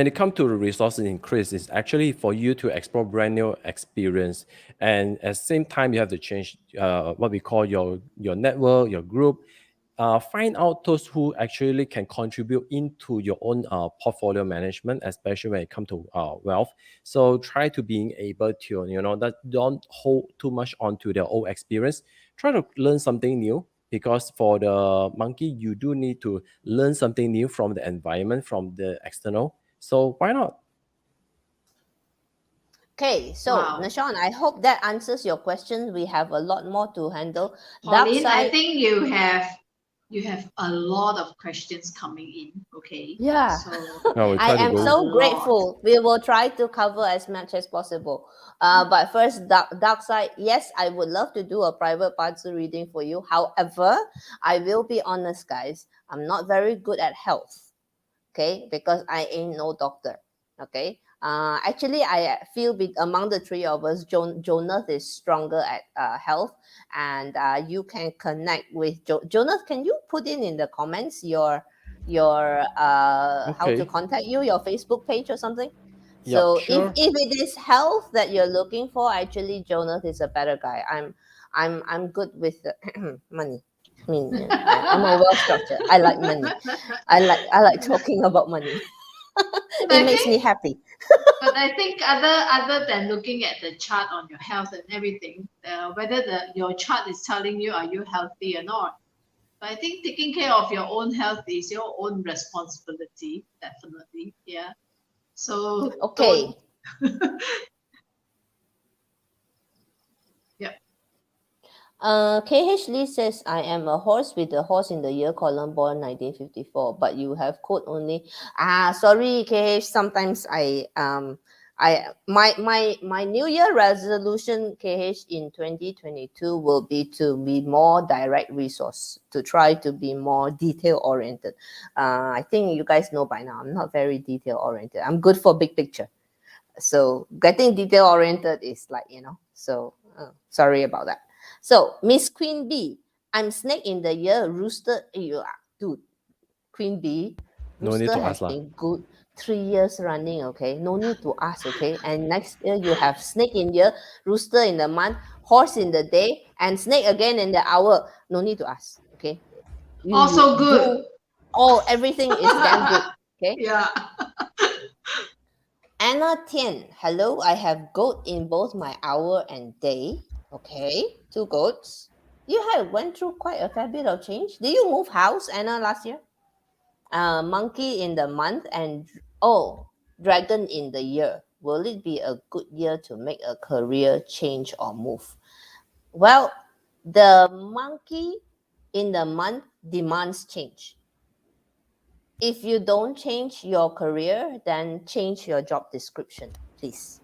it comes to the resources increase, it's actually for you to explore brand new experience, and at the same time you have to change what we call your network, your group. find out those who actually can contribute into your own portfolio management, especially when it comes to wealth. So try to being able to, that don't hold too much onto their old experience. Try to learn something new, because for the monkey, you do need to learn something new from the environment, from the external. So why not? Okay, so Wow. Nashon, I hope that answers your question. We have a lot more to handle. Dark Pauline, I side, think you have a lot of questions coming in. Okay. yeah. So Now we I try to am a go. so lot. grateful. We will try to cover as much as possible. But first, dark side. Yes, I would love to do a private parcel reading for you. However, I will be honest, guys. I'm not very good at health. Okay, because I ain't no doctor. Okay. Actually, I feel among the three of us, Jonas is stronger at health, and you can connect with Jonas. Can you put in the comments your how to Okay. contact you, your Facebook page or something? Yep, So if sure. it is health that you're looking for, actually Jonas is a better guy. I'm good with money. I mean, I'm a well structured. I like money. I like talking about money. But It I makes me think happy. other than looking at the chart on your health and everything, whether your chart is telling you are you healthy or not. But I think taking care of your own health is your own responsibility, definitely. Yeah. So don't. Okay. Yeah. KH Lee says, I am a horse with a horse in the year column born 1954, but you have code only. Sorry, KH. Sometimes my New Year resolution, KH, in 2022 will be to be more direct resource, to try to be more detail oriented. I think you guys know by now, I'm not very detail oriented. I'm good for big picture. So getting detail oriented is like, so sorry about that. So Miss Queen Bee, I'm snake in the year. Rooster, dude, Queen Bee, No need Rooster to has ask lah. been good 3 years running. Okay, no need to ask. Okay, and next year you have snake in year, Rooster in the month, horse in the day, and snake again in the hour. No need to ask. Okay, you Also good. do everything is damn good. Okay. Yeah. Anna Tian, hello. I have goat in both my hour and day. Okay, two goats. You have went through quite a fair bit of change. Did you move house, Anna, last year? Monkey in the month and dragon in the year. Will it be a good year to make a career change or move? Well, the monkey in the month demands change. If you don't change your career, then change your job description, please.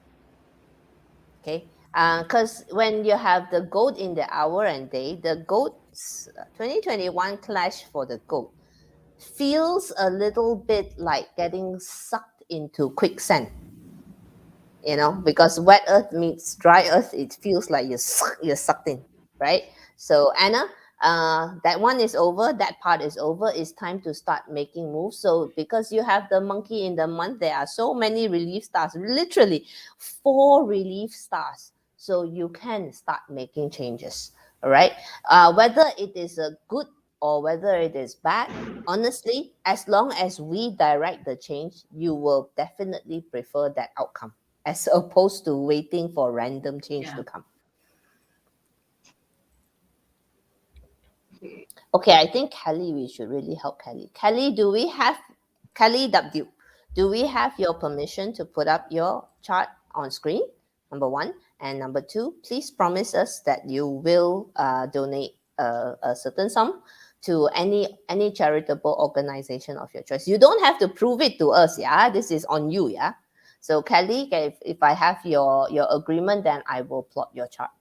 Okay, because when you have the goat in the hour and day, the goats 2021 clash for the goat feels a little bit like getting sucked into quicksand, because wet earth meets dry earth, it feels like you're sucked in, right? So Anna, that one is over, that part is over. It's time to start making moves. So because you have the monkey in the month, there are so many relief stars, literally 4 relief stars, so you can start making changes. All right, whether it is a good or whether it is bad, honestly, as long as we direct the change, you will definitely prefer that outcome as opposed to waiting for random change Yeah. to come. Okay. Okay, I think Kelly, we should really help Kelly. Kelly W? Do we have your permission to put up your chart on screen? Number one. And number two, please promise us that you will donate a certain sum to any charitable organization of your choice. You don't have to prove it to us, yeah. This is on you, yeah. So Kelly, if I have your agreement, then I will plot your chart.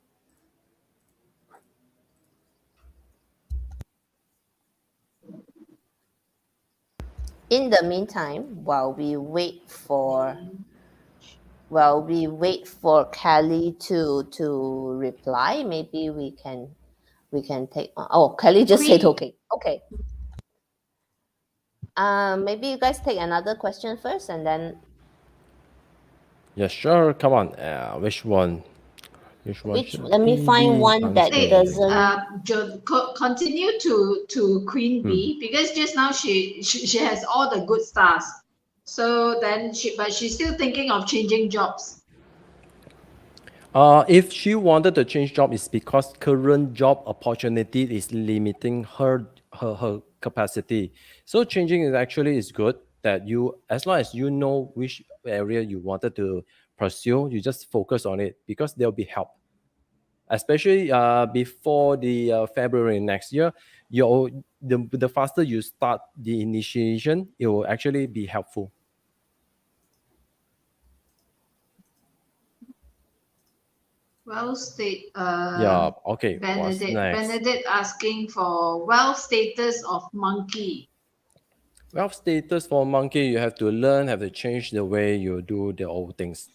In the meantime, while we wait for Kelly to reply, maybe we can take. Oh, Kelly just said Queen. okay. Okay. Maybe you guys take another question first, and then Yeah, sure. Come on. Which one? Which let me find one that doesn't. Continue to Queen Bee because just now she has all the good stars. So then but she's still thinking of changing jobs. If she wanted to change job, it's because current job opportunity is limiting her capacity. So changing is good that you, as long as you know which area you wanted to pursue, you just focus on it because there'll be help. Especially before the February next year, the faster you start the initiation, it will actually be helpful. Wealth state. Yeah. Okay. What's next? Benedict asking for wealth status of monkey. Wealth status for monkey, you have to learn, have to change the way you do the old things.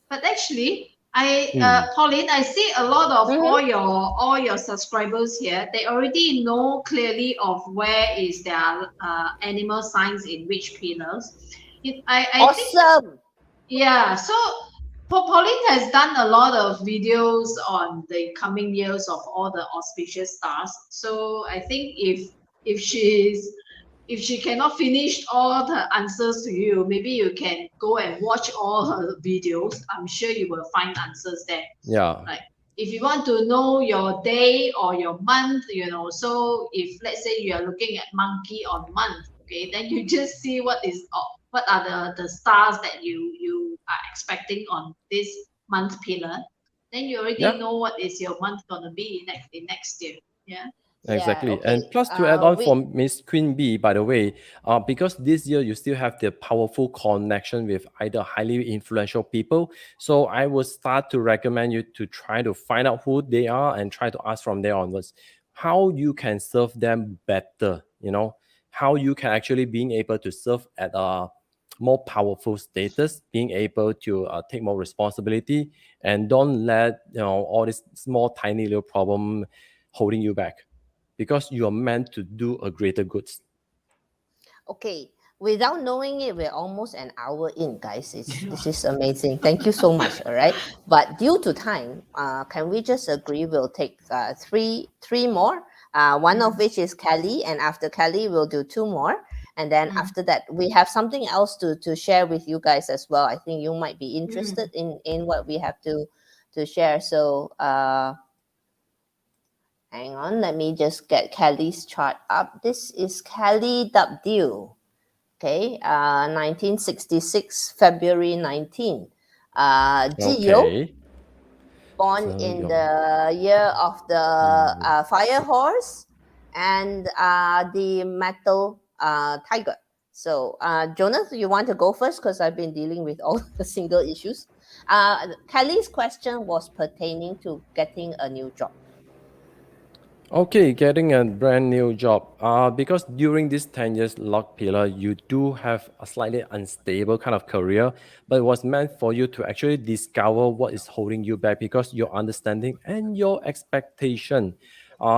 But actually, Pauline, I see a lot of all your subscribers here. They already know clearly of where is their animal signs in which pillars. I Awesome. think, yeah. So Pauline has done a lot of videos on the coming years of all the auspicious stars. So I think if she cannot finish all the answers to you, maybe you can go and watch all her videos. I'm sure you will find answers there. Yeah. Like if you want to know your day or your month, so if let's say you are looking at monkey on month, okay, then you just see what are the stars that you are expecting on this month pillar. Then you already know what is your month gonna be next year. Yeah. Exactly. Okay. And plus to add on for Miss Queen Bee, by the way, because this year you still have the powerful connection with either highly influential people. So I would start to recommend you to try to find out who they are and try to ask from there onwards how you can serve them better, how you can actually being able to serve at a more powerful status, being able to take more responsibility and don't let all this small tiny little problem holding you back, because you are meant to do a greater goods. Okay. Without knowing it, we're almost an hour in, guys. This is amazing. Thank you so much. All right. But due to time, can we just agree we'll take three more? One of which is Kelly, and after Kelly, we'll do two more. And then after that, we have something else to share with you guys as well. I think you might be interested in what we have to share. So hang on, let me just get Kelly's chart up. This is Kelly W. Okay, 1966, February 19. Okay. Born in the year of the fire horse and the metal tiger. So, Jonas, you want to go first because I've been dealing with all the single issues. Kelly's question was pertaining to getting a new job. Okay, getting a brand new job. Because during this 10 years luck pillar, you do have a slightly unstable kind of career, but it was meant for you to actually discover what is holding you back, because your understanding and your expectation,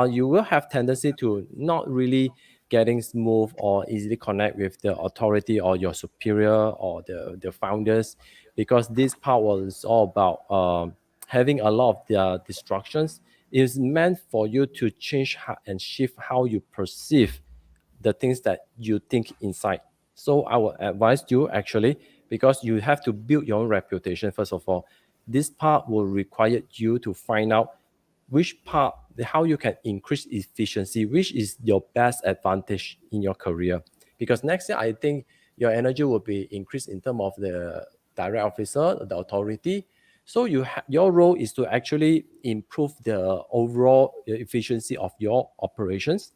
you will have tendency to not really getting smooth or easily connect with the authority or your superior or the founders, because this part was all about having a lot of their distractions. Is meant for you to change and shift how you perceive the things that you think inside. So I will advise you actually, because you have to build your own reputation first of all. This part will require you to find out which part, how you can increase efficiency, which is your best advantage in your career. Because next year, I think your energy will be increased in terms of the direct officer, the authority. So your role is to actually improve the overall efficiency of your operations.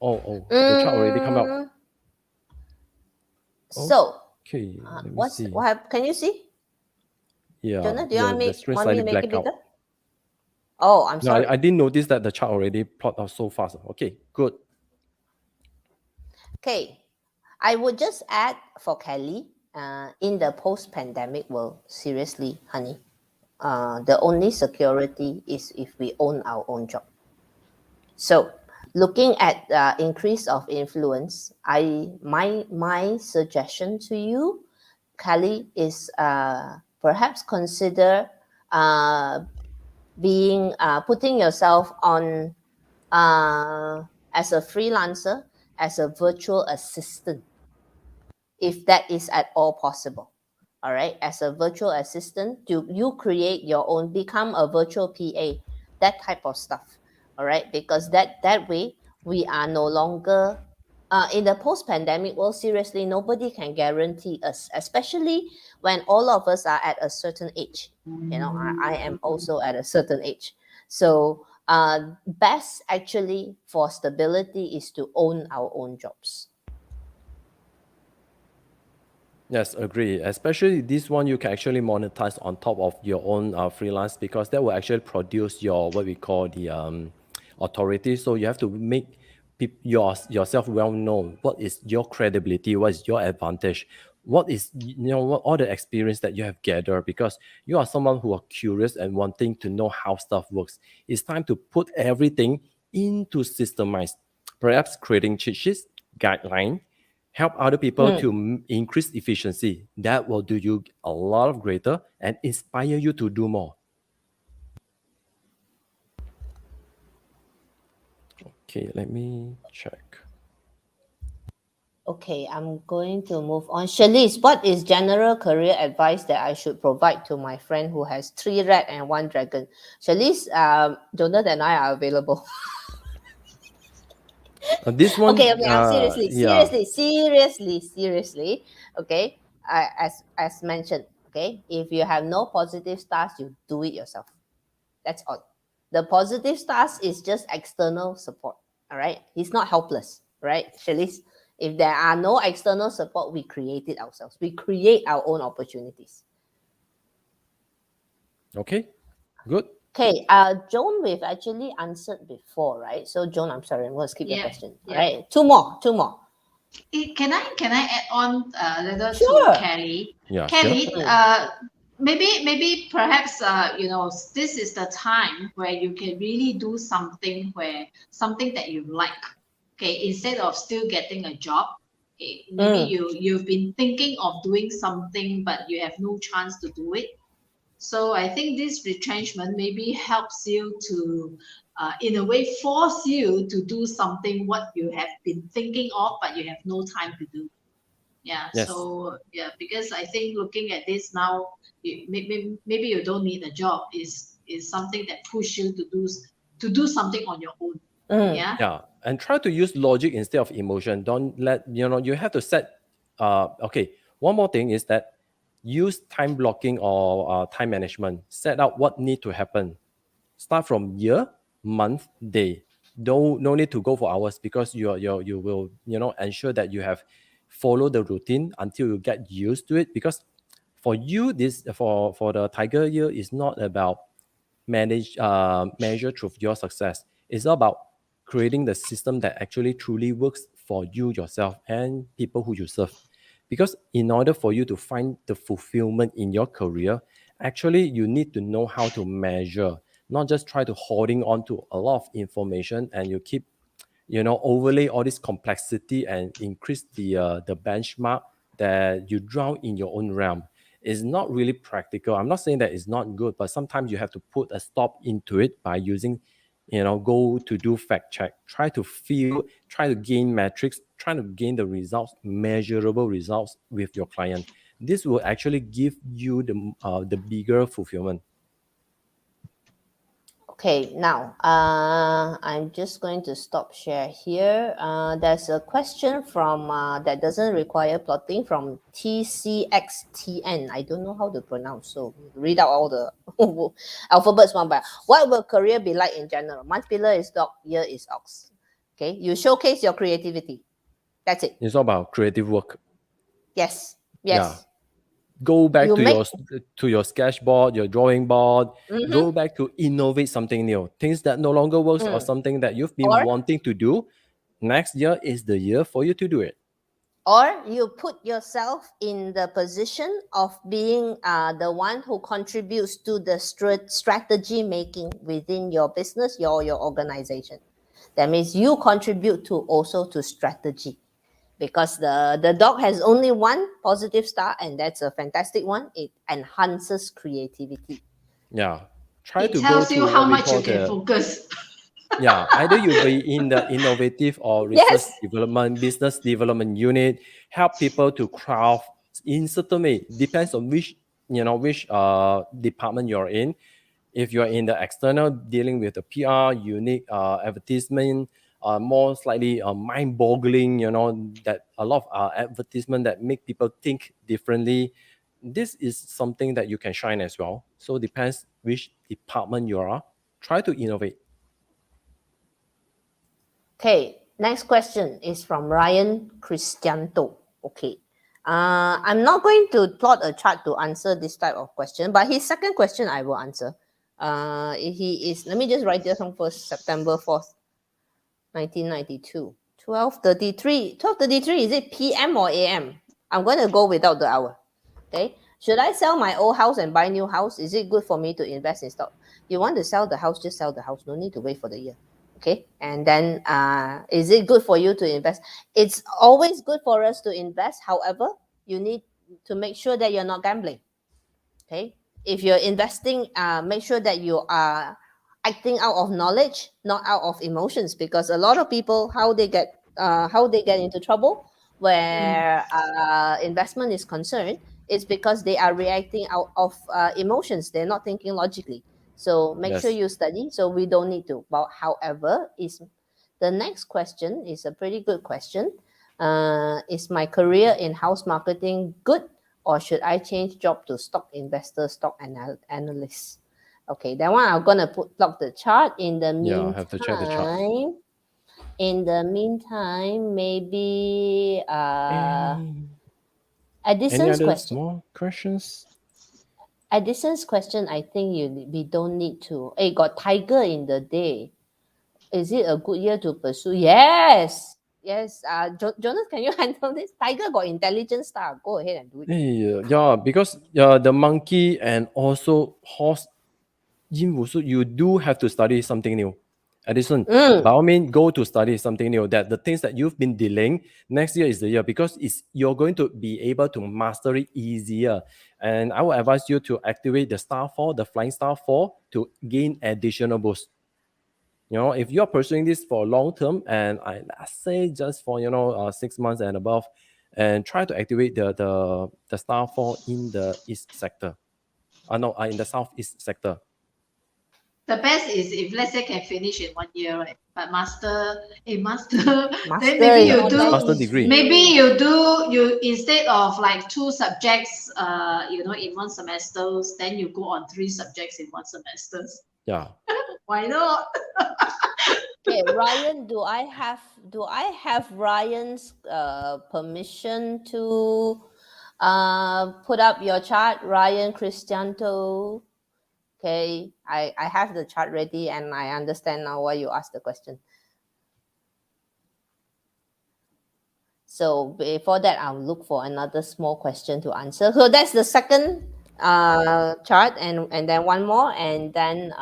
The chart already come out. So, Okay, let me see. Can you see? Yeah, Jonah, do you want the screen me to slightly make it black out. bigger? Oh, I'm No, sorry. I didn't notice that the chart already plot out so fast. Okay, good. Okay, I would just add for Kelly, in the post-pandemic world, seriously, honey, the only security is if we own our own job. So, looking at increase of influence, my suggestion to you Kelly, is perhaps consider putting yourself on as a freelancer, as a virtual assistant, if that is at all possible. All right, as a virtual assistant, you create your own, become a virtual PA, that type of stuff. All right, because that way we are no longer in the post-pandemic world. Seriously, nobody can guarantee us, especially when all of us are at a certain age. I am also at a certain age. So best actually for stability is to own our own jobs. Yes, agree. Especially this one, you can actually monetize on top of your own freelance, because that will actually produce your what we call the authority. So you have to make yourself well known. What is your credibility? What is your advantage? What is what all the experience that you have gathered? Because you are someone who are curious and wanting to know how stuff works. It's time to put everything into systemized, perhaps creating cheat sheets, guideline, help other people to increase efficiency. That will do you a lot of greater and inspire you to do more. Okay, let me check. Okay, I'm going to move on. Shalice, what is general career advice that I should provide to my friend who has 3 red and 1 dragon? Shalice, Jonathan and I are available. This one, Okay, seriously, yeah, seriously. Okay, as mentioned, okay, if you have no positive stars, you do it yourself. That's all. The positive stars is just external support. All right, he's not helpless, right, Shalice? If there are no external support, we create it ourselves. We create our own opportunities. okay, good. Okay, Joan, we've actually answered before, right? So, Joan, I'm sorry, I'm going to skip your Yeah, question. All yeah. right, two more. Can I add on a little to Sure. Kelly? Yeah, sure. Kelly, maybe perhaps this is the time where you can really do something that you like. Okay, instead of still getting a job, maybe you've been thinking of doing something but you have no chance to do it. So I think this retrenchment maybe helps you to, in a way, force you to do something what you have been thinking of, but you have no time to do. Yeah. Yes. So yeah, because I think looking at this now, maybe you don't need a job. Is something that push you to do something on your own. Yeah. Yeah, and try to use logic instead of emotion. Don't let you have to set. Okay, one more thing is that use time blocking or time management. Set out what need to happen. Start from year, month, day. Don't no need to go for hours, because you will ensure that you have follow the routine until you get used to it. Because for you, this for the tiger year is not about measure through your success. It's all about creating the system that actually truly works for you yourself and people who you serve. Because in order for you to find the fulfillment in your career, actually you need to know how to measure, not just try to holding on to a lot of information and you keep overlay all this complexity and increase the benchmark that you drown in your own realm. Is not really practical. I'm not saying that it's not good, but sometimes you have to put a stop into it by using go to do fact check, try to feel, try to gain metrics, try to gain the results, measurable results with your client. This will actually give you the bigger fulfillment. Okay, now I'm just going to stop share here. There's a question from that doesn't require plotting, from TCXTN. I don't know how to pronounce, so read out all the alphabets one by. What will career be like in general? Month pillar is dog, year is ox. Okay, you showcase your creativity. That's it. It's all about creative work. Yes. Yeah. Go back You to make your sketchboard, your drawing board. Go Mhm. back to innovate something new, things that no longer works or something that you've been or wanting to do. Next year is the year for you to do it. or you put yourself in the position of being the one who contributes to the strategy making within your business, your organization. That means you contribute to also to strategy. because the dog has only one positive star, and that's a fantastic one. It enhances creativity. Yeah. Try It to go tells to you how what we much you call can the, focus. yeah, either you be in the innovative or research Yes. development, business development unit, help people to craft in certain way. Depends on which, which department you're in. If you're in the external dealing with the PR, unique advertisement, more slightly mind-boggling, that a lot of advertisement that make people think differently. This is something that you can shine as well. So depends which department you are. Try to innovate. Okay, next question is from Ryan Cristianto. Okay. I'm not going to plot a chart to answer this type of question, but his second question I will answer. He is, let me just write this down first, September 4th, 1992. 12:33. 12:33, is it PM or AM? I'm going to go without the hour. Okay. Should I sell my old house and buy new house? Is it good for me to invest in stock? You want to sell the house, just sell the house. No need to wait for the year. Okay. And then is it good for you to invest? It's always good for us to invest. However, you need to make sure that you're not gambling. Okay. If you're investing, make sure that you are acting out of knowledge, not out of emotions, because a lot of people, how they get into trouble where investment is concerned, it's because they are reacting out of emotions. They're not thinking logically. So make sure Yes. you study. So we don't need to. But however, is the next question is a pretty good question. Is my career in house marketing good, or should I change job to stock investor, stock analyst? Okay, that one I'm gonna plug the chart. In the Yeah, have to check the chart. maybe And any Edison's other question. small questions? Edison's question, I think we don't need to. Hey, got tiger in the day. Is it a good year to pursue? Yes. Yes. Jonas, can you handle this? Tiger got intelligence star. Go ahead and do it. Yeah, because the monkey and also horse, Yin Wusu, you do have to study something new. Edison, by Mm. all means, go to study something new. That the things that you've been delaying, next year is the year because you're going to be able to master it easier. And I will advise you to activate the star 4, the flying star 4, to gain additional boost. If you're pursuing this for long term, and let's say just for 6 months and above, and try to activate the star 4 in the east sector. No, in the southeast sector. The best is if let's say can finish in 1 year, right? But master, then Master maybe is you not that do, Master degree. easy. you instead of like 2 subjects, in one semester, then you go on 3 subjects in one semester. Yeah. Why not? Okay, Ryan, do I have Ryan's permission to put up your chart, Ryan Cristianto? Okay, I have the chart ready and I understand now why you asked the question. So before that, I'll look for another small question to answer. So that's the second chart, and then one more, and then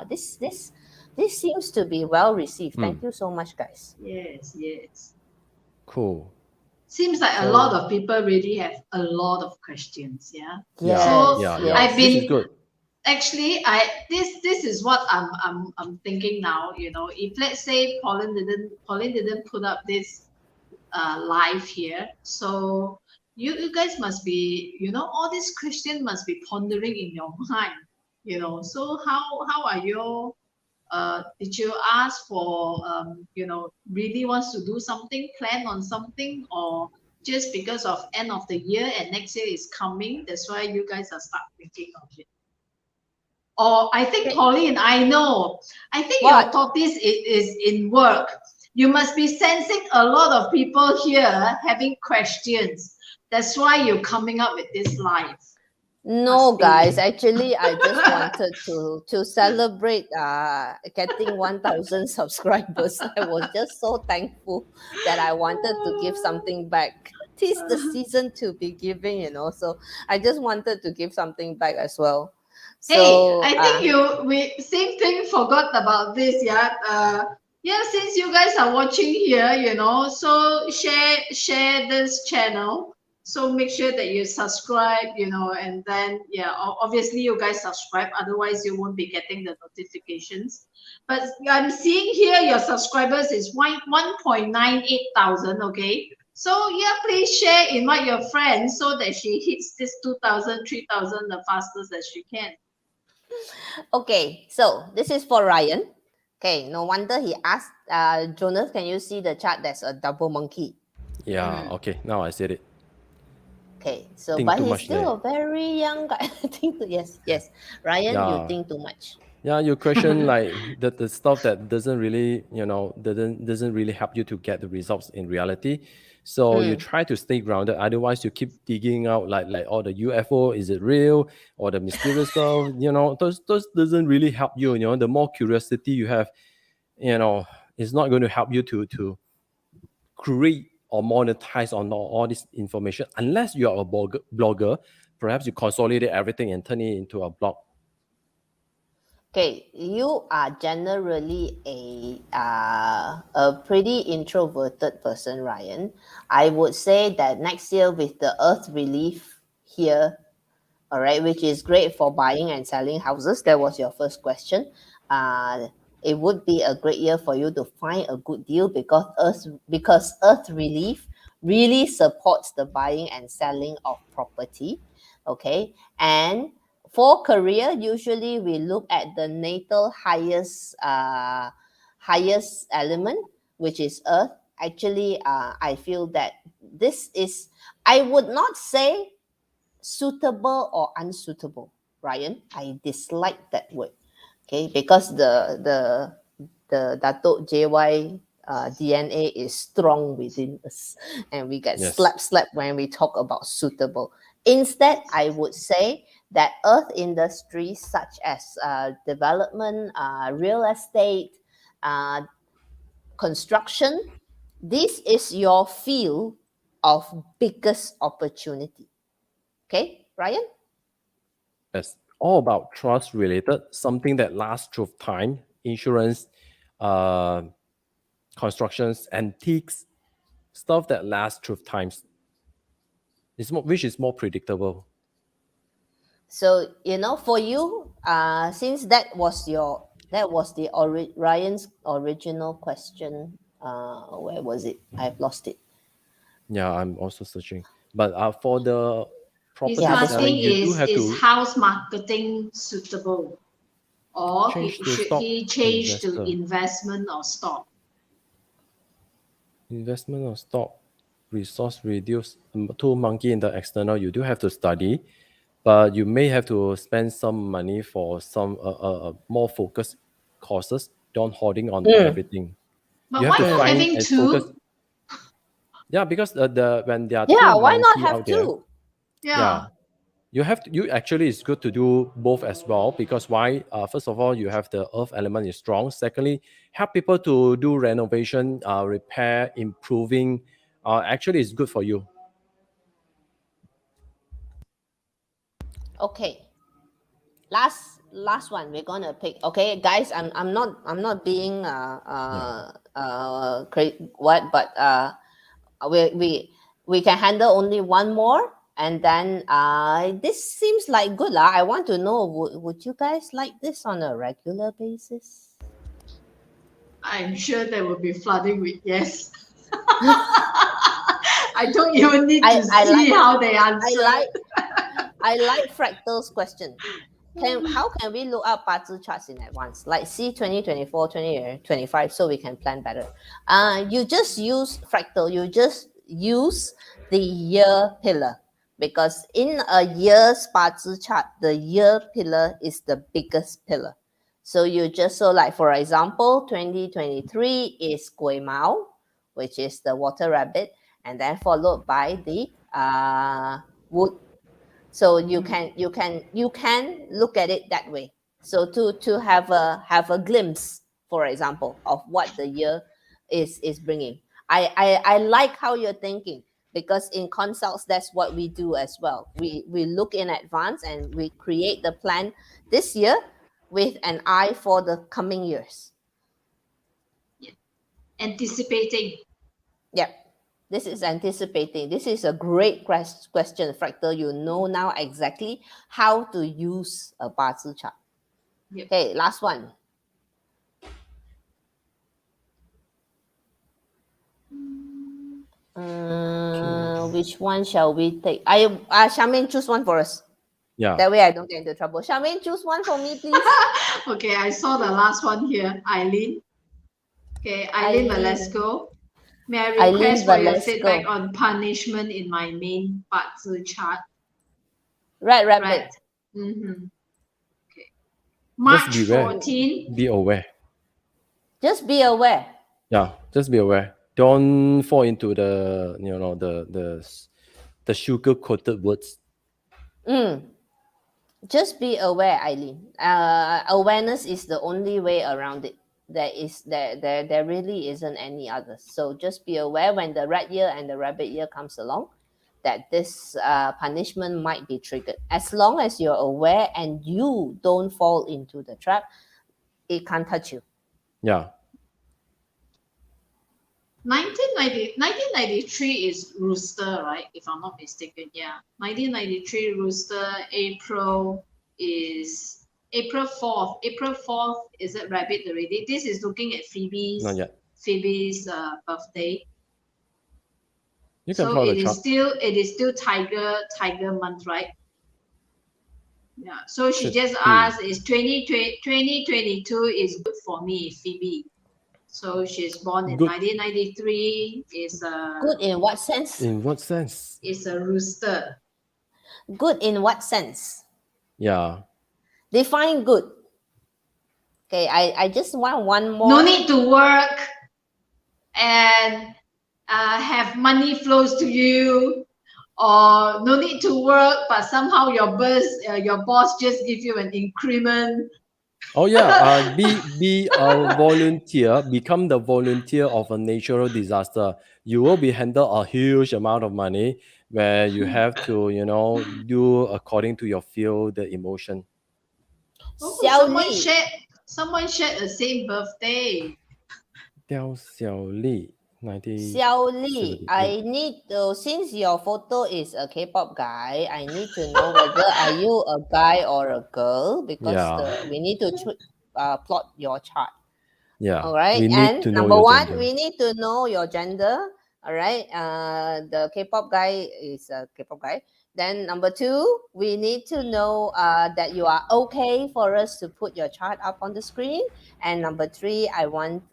this seems to be well received. Thank you so much, guys. Yes. Cool. Seems like a So lot of people really have a lot of questions. Yeah. Yes, So yeah. I've This is been good. actually this is what I'm thinking now. If let's say Pauline didn't put up this live here, so you guys must be, all these questions must be pondering in your mind. So how are you, did you ask for, really wants to do something, plan on something, or just because of end of the year and next year is coming, that's why you guys are start thinking of it? Or I think, Okay. Pauline, I know. I think your What? tortoise is in work. You must be sensing a lot of people here having questions. That's why you're coming up with this live. No, Must be. guys. Actually, I just wanted to celebrate getting 1,000 subscribers. I was just so thankful that I wanted to give something back. Tis the season to be giving, So I just wanted to give something back as well. Hey, So I think we same thing forgot about this, yeah. Yeah, since you guys are watching here, so share this channel. So make sure that you subscribe, and then yeah, obviously you guys subscribe. Otherwise, you won't be getting the notifications. But I'm seeing here your subscribers is 1.98 thousand. Okay, so yeah, please share, invite your friends so that she hits this 2,000, 3,000 the fastest as she can. Okay, so this is for Ryan. Okay, no wonder he asked, Jonas, can you see the chart? There's a double monkey. Yeah, okay, now I said it. Okay, so Think but too he's much there. still a very young guy. I think yes. Ryan, you Yeah. think too much. Yeah, you question like the stuff that doesn't really, doesn't really help you to get the results in reality. So you try to stay grounded. Otherwise, you keep digging out like all the UFO, is it real, or the mysterious stuff. Those doesn't really help you. The more curiosity you have, it's not going to help you to create or monetize on all this information unless you are a blogger. Perhaps you consolidate everything and turn it into a blog. Okay, you are generally a pretty introverted person, Ryan. I would say that next year with the Earth relief here, all right, which is great for buying and selling houses. That was your first question. It would be a great year for you to find a good deal because Earth relief really supports the buying and selling of property. Okay, and for career, usually we look at the natal highest element, which is Earth. Actually, I feel that this is, I would not say suitable or unsuitable, Ryan. I dislike that word. Okay, because the Datuk JY DNA is strong within us, and we get Yes. slap when we talk about suitable. Instead, I would say that earth industries such as development, real estate, uh, construction, this is your field of biggest opportunity. Okay, Ryan? Yes, all about trust related, something that lasts through time, insurance, uh, constructions, antiques, stuff that lasts through times. Which is more predictable. So for you, since that was the Ryan's original question. Where was it? I've lost it. Yeah, I'm also searching. But for the He's property Yeah, this one. selling, asking you do have is to house marketing suitable, or change to should stock he change to investor. investment or stock? Investment or stock, resource reduce, two monkey in the external, you do have to study, but you may have to spend some money for some more focused courses. Don't hoarding on everything. But You have why to not find having and focus. two? Yeah, because when there are two Yeah, why not monkey have out there, two? Yeah. yeah, you actually it's good to do both as well, because why, first of all, you have the earth element is strong. Secondly, help people to do renovation, repair, improving. Actually it's good for you. Okay, last one we're gonna pick. Okay, guys, I'm not being Yeah. what, but we can handle only one more, and then this seems like good lah. I want to know, would you guys like this on a regular basis? I'm sure there will be flooding with yes. I don't even need to I see like how they I answer. like I like Fractal's question. How can we look up party charts in advance? Like see 2024, 2025, so we can plan better. You just use Fractal. You just use the year pillar, because in a year's party chart, the year pillar is the biggest pillar. So you just, so like for example, 2023 is Gui Mao, which is the water rabbit, and then followed by the wood. So you can look at it that way. So to have a glimpse, for example, of what the year is bringing. I like how you're thinking, because in consults that's what we do as well. We look in advance and we create the plan this year with an eye for the coming years. Anticipating. Yeah. This is anticipating. This is a great question, Fractal. You know now exactly how to use a 八字 chart. Yep. Okay, last one. Which one shall we take? Charmaine, choose one for us. Yeah. That way I don't get into trouble. Charmaine, choose one for me, please. Okay, I saw the last one here. Eileen. Okay, Eileen Velasco. May I Eileen request for your Velasco. feedback on punishment in my main 八字 chart? Right, rabbit. Right. Mm-hmm. Okay. March Just beware. 14. Be aware. Just be aware. Yeah, just be aware. Don't fall into the the sugar coated words. Just be aware, Eileen. Awareness is the only way around it. There really isn't any other. So just be aware when the rat year and the rabbit year comes along, that this punishment might be triggered. As long as you're aware and you don't fall into the trap, it can't touch you. Yeah. 1993 is Rooster, right? If I'm not mistaken. Yeah. 1993 Rooster, April is April 4th. April 4th, is it rabbit already? This is looking at Phoebe's Not yet. birthday. You can So plot it the chart. is still tiger month, right? Yeah. So she Should just be. asked, is 2022 is good for me, Phoebe? So she's born in Good. 1993. Good in what sense? In what sense? Is a rooster. Good in what sense? Yeah. Define good. Okay, I just want one more. No need to work and have money flows to you, or no need to work, but somehow your boss just give you an increment. Oh yeah. Be a volunteer. Become the volunteer of a natural disaster. You will be handed a huge amount of money where you have to do according to your feel the emotion. Oh, Xiao Li. someone shared the same birthday. Diao Xiao Li, Xiao Li, 1978. I need to, since your photo is a K-pop guy, I need to know whether are you a guy or a girl, because Yeah. we need to plot your chart. Yeah. All right. We need And to know number your one, gender. we need to know your gender. All right. The K-pop guy is a K-pop guy. Then number two, we need to know that you are okay for us to put your chart up on the screen. And number three, I want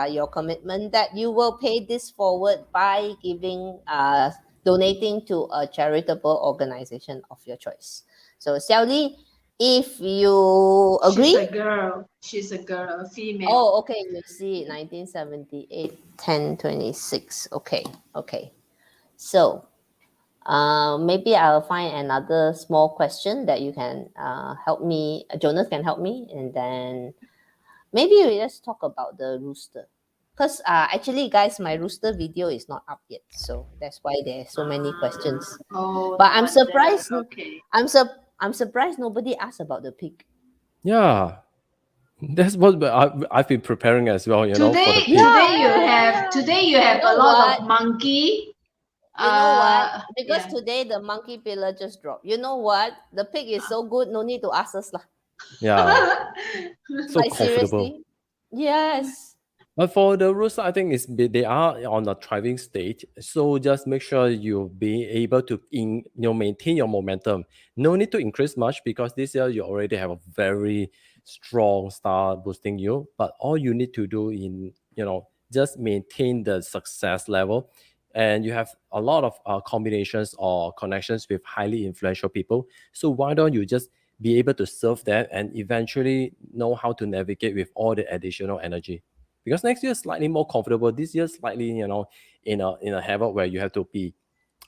your commitment that you will pay this forward by donating to a charitable organization of your choice. So Xiao Li, if you agree. She's a girl, a female. Oh, okay. You see, 1978, 10/26. Okay, okay. So, maybe I'll find another small question that you can help me. Jonas can help me, and then maybe we just talk about the rooster. Because actually, guys, my rooster video is not up yet, so that's why there's so many questions. Oh, But no I'm wonder. surprised. Okay. I'm surprised nobody asked about the pig. Yeah. That's what I've been preparing as well, for the Today, pig. today you have know a lot what? of monkey. You know what? Because yeah. today the monkey pillar just dropped. You know what? The pig is so good, no need to ask us lah. Yeah. So Like comfortable. seriously? Yes. But for the rooster, I think they are on a thriving state. So just make sure you be able to maintain your momentum. No need to increase much because this year you already have a very strong star boosting you. But all you need to do just maintain the success level. And you have a lot of combinations or connections with highly influential people. So why don't you just be able to serve that and eventually know how to navigate with all the additional energy? Because next year is slightly more comfortable. This year slightly, in a havoc where you have to be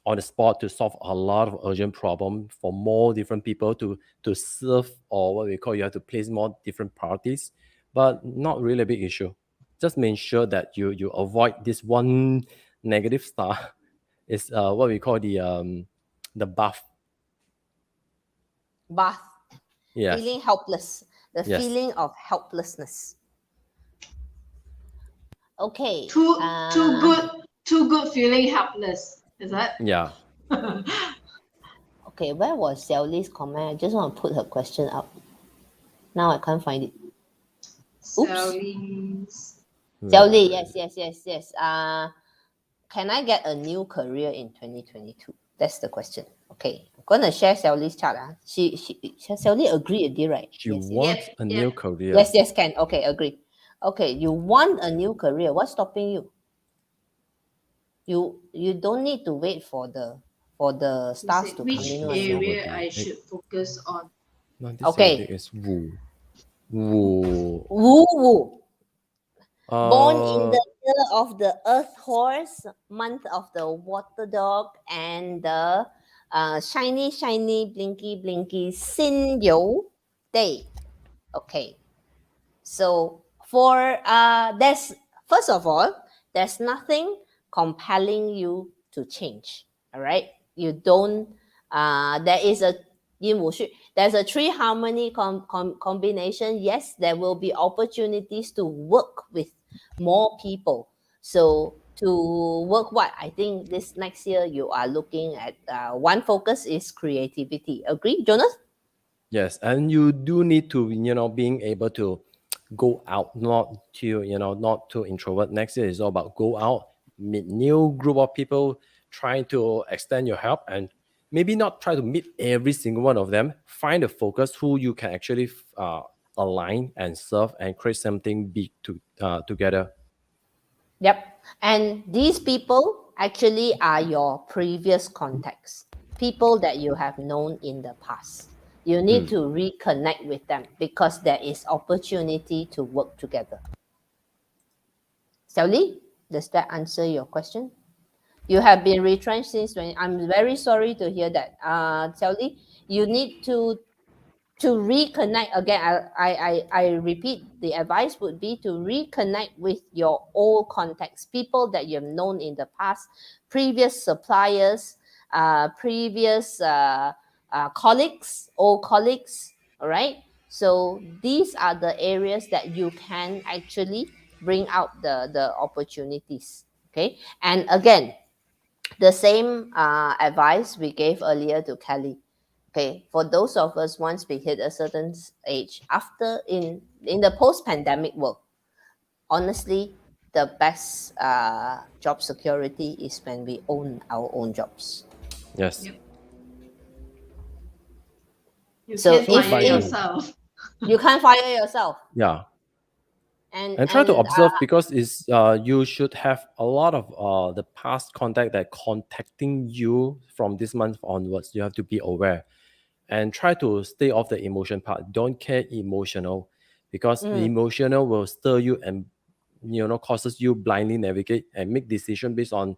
on the spot to solve a lot of urgent problem for more different people to serve, or what we call, you have to place more different priorities, but not really a big issue. Just make sure that you avoid this one negative star. Is what we call the buff. Bath. Yes. Feeling helpless. The Yes. feeling of helplessness. Okay. Too good feeling helpless. Is that? Yeah. Okay, where was Xiao Li's comment? I just want to put her question up. Now I can't find it. Oops. Sally's. Xiao Li, yes. Can I get a new career in 2022? That's the question. Okay, I'm gonna share Xiao Li's chart. Xiao Li agree again, right? She Yes. wants a Yeah. new career. Yes, can. Okay, agree. Okay, you want a new career. What's stopping you? You don't need to wait for the stars to come Which in. This one will area be I should focus on? no, this Okay. zodiac is Wu. Wu. Woo. Born in Uh, the year of the Earth Horse, month of the Water Dog, and the shiny, blinky, Xin Yu Day. Okay. So for there's first of all, there's nothing compelling you to change. All right. You don't there is a there's a three harmony combination. Yes, there will be opportunities to work with more people. So to work what I think this next year you are looking at one focus is creativity. Agree, Jonas? yes, and you do need to, being able to go out, not to introvert. Next year is all about go out, meet new group of people, trying to extend your help, and maybe not try to meet every single one of them. Find a focus who you can actually align and serve and create something big together. Yep. And these people actually are your previous contacts, people that you have known in the past. You need to reconnect with them because there is opportunity to work together. Xiao Li, does that answer your question? You have been retrenched since when? I'm very sorry to hear that. Xiao Li, you need to reconnect again. I repeat, the advice would be to reconnect with your old contacts, people that you've known in the past, previous suppliers, previous colleagues, old colleagues. All right. So these are the areas that you can actually bring out the opportunities. Okay. And again, the same advice we gave earlier to Kelly. Okay, for those of us once we hit a certain age, after in the post-pandemic world, honestly, the best job security is when we own our own jobs. Yes. Yep. You So can So if fire by the yourself. you can't fire yourself, yeah, and and try to observe because it's you should have a lot of the past contact that contacting you from this month onwards. You have to be aware and try to stay off the emotion part. Don't care emotional because the emotional will stir you and causes you blindly navigate and make decision based on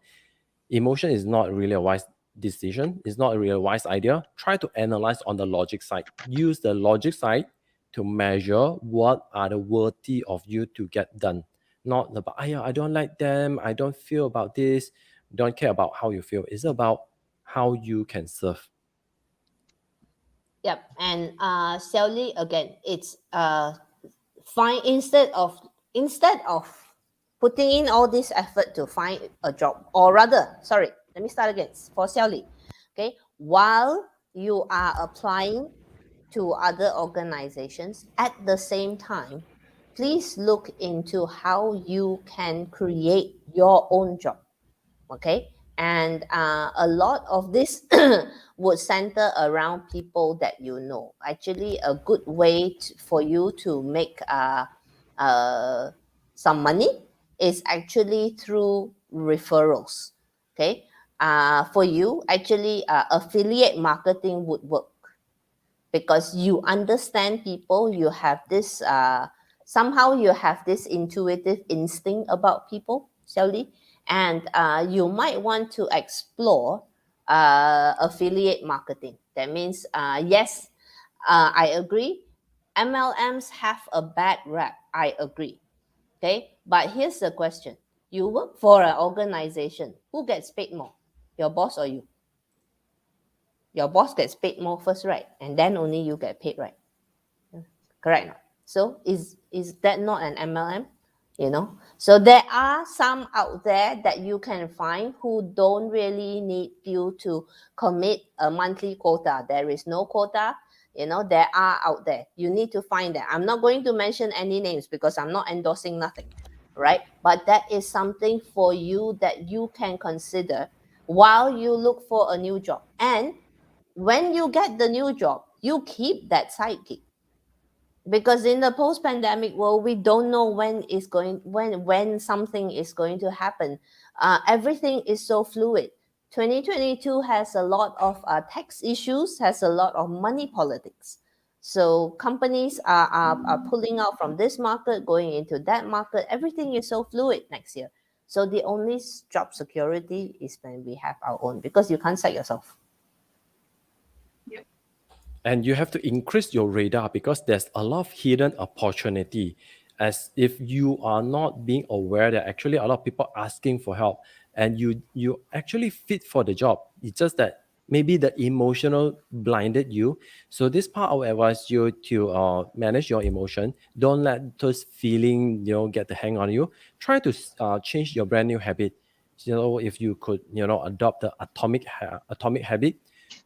emotion. Is not really a wise decision. It's not a really wise idea. Try to analyze on the logic side. Use the logic side to measure what are the worthy of you to get done. Not about, yeah, I don't like them, I don't feel about this. Don't care about how you feel. It's about how you can serve. yep, and Sally again, it's find instead of putting in all this effort to find a job, or rather, sorry, let me start again for Sally. Okay, while you are applying to other organizations at the same time, please look into how you can create your own job. Okay, and a lot of this would center around people that you know. Actually, a good way for you to make uh, some money is actually through referrals. Okay, for you, actually, affiliate marketing would work because you understand people. You have this somehow you have this intuitive instinct about people, Xiaoli, and you might want to explore affiliate marketing. That means yes, I agree, MLMs have a bad rap, I agree. Okay, but here's the question: you work for an organization, who gets paid more, your boss or you? Your boss gets paid more first, right? And then only you get paid, right? Correct. So is that not an MLM? So there are some out there that you can find who don't really need you to commit a monthly quota. There is no quota. There are out there. You need to find that. I'm not going to mention any names because I'm not endorsing nothing, right? But that is something for you that you can consider while you look for a new job. And when you get the new job, you keep that side gig, because in the post-pandemic world, we don't know when something is going to happen. Everything is so fluid. 2022 has a lot of tax issues, has a lot of money politics. So companies are pulling out from this market, going into that market. Everything is so fluid next year. So the only job security is when we have our own, because you can't set yourself. And you have to increase your radar because there's a lot of hidden opportunity. As if you are not being aware that actually a lot of people asking for help, and you actually fit for the job. It's just that maybe the emotional blinded you. So this part I would advise you to manage your emotion. Don't let those feeling get the hang on you. Try to change your brand new habit. If you could adopt the atomic habit,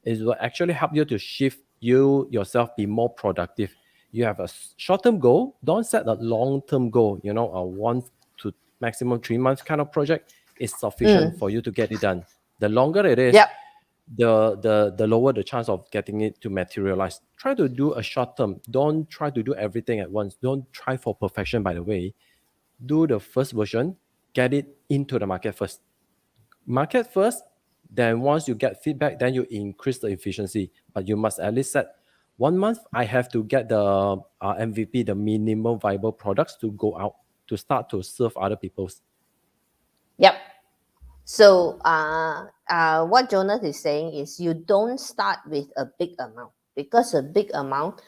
it will actually help you to shift yourself be more productive. You have a short-term goal. Don't set a long-term goal. A 1 to maximum 3 months kind of project is sufficient for you to get it done. The longer it is, Yep. the lower the chance of getting it to materialize. Try to do a short term. Don't try to do everything at once. Don't try for perfection, by the way. Do the first version, get it into the market first. Market first, then once you get feedback, then you increase the efficiency. But you must at least set 1 month. I have to get the MVP, the minimum viable products, to go out to start to serve other people's. Yep. So what Jonas is saying is you don't start with a big amount, because a big amount,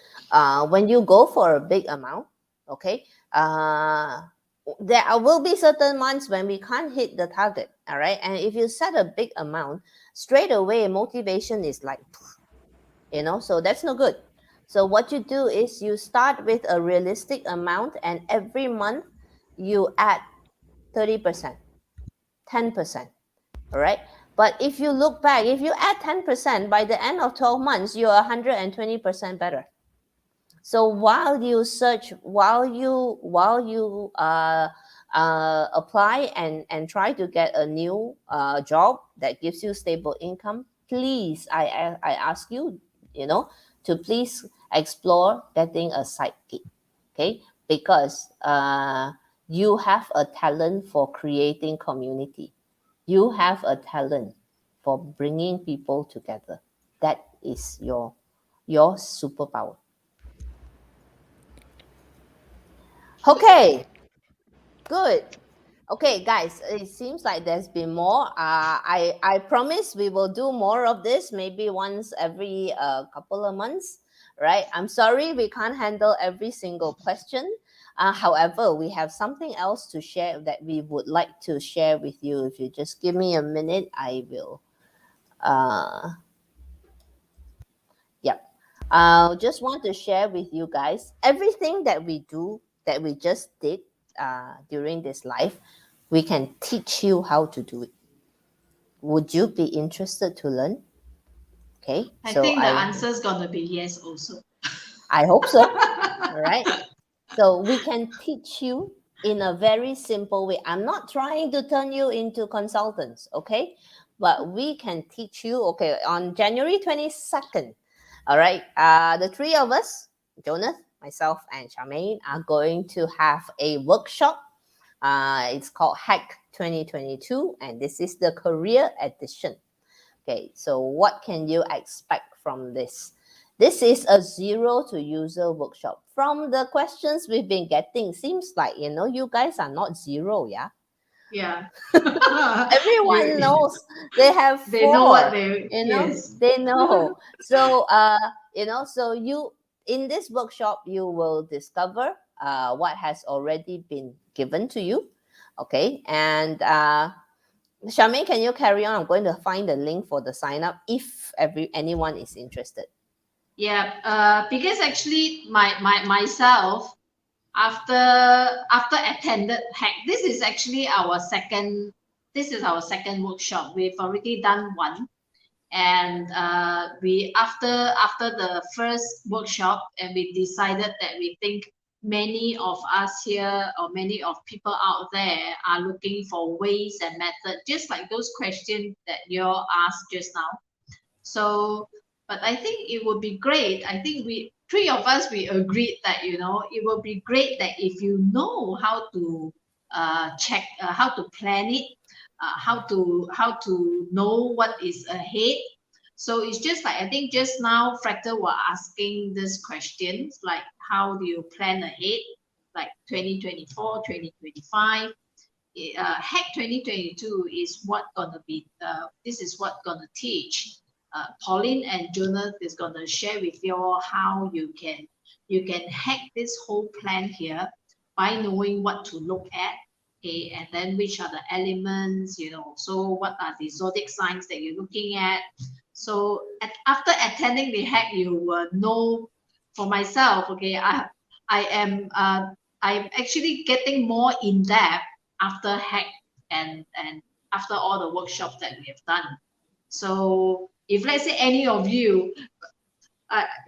when you go for a big amount, okay, there will be certain months when we can't hit the target, all right? And if you set a big amount, straight away motivation is like, so that's no good. So what you do is you start with a realistic amount, and every month you add 30%, 10%, all right? But if you look back, if you add 10%, by the end of 12 months, you're 120% better. So while you search, while you apply and try to get a new job that gives you stable income, please, I ask you, to please explore getting a side gig, okay? Because you have a talent for creating community. You have a talent for bringing people together. That is your superpower. Okay, good. Okay, guys, it seems like there's been more. I promise we will do more of this, maybe once every couple of months, right? I'm sorry we can't handle every single question. However, we have something else to share that we would like to share with you. If you just give me a minute, I will. Yep. I just want to share with you guys everything that we do, that we just did during this life. We can teach you how to do it. Would you be interested to learn? Okay. I think the answer is going to be yes also. I hope so. All right. So we can teach you in a very simple way. I'm not trying to turn you into consultants, okay? But we can teach you, okay, on January 22nd. All right. The three of us, Jonas, myself, and Charmaine, are going to have a workshop. It's called Hack 2022, and this is the career edition. Okay, so what can you expect from this? This is a zero to user workshop. From the questions we've been getting, seems like, you guys are not zero, yeah? Yeah. Everyone knows they have four. They know what they, yes. They know. So, so you, in this workshop, you will discover what has already been given to you. Okay, and Charmaine, can you carry on? I'm going to find the link for the sign up if anyone is interested. Yeah, because actually myself, after attended hack, this is actually our second. This is our second workshop. We've already done one, and we after the first workshop, and we decided that we think many of us here or many of people out there are looking for ways and methods, just like those questions that you all asked just now. So, but I think it would be great. I think we three of us we agreed that it would be great that if you know how to check, how to plan it, how to know what is ahead. So it's just like I think just now Fractal were asking these questions like how do you plan ahead, like 2024, 2025. Hack 2022 is what gonna be. This is what gonna teach. Pauline and Jonathan is gonna share with you all how you can hack this whole plan here by knowing what to look at. Okay, and then which are the elements, so what are the zodiac signs that you're looking at. So after attending the hack, you will know. For myself, okay, I'm actually getting more in depth after hack and after all the workshops that we have done. So if let's say any of you,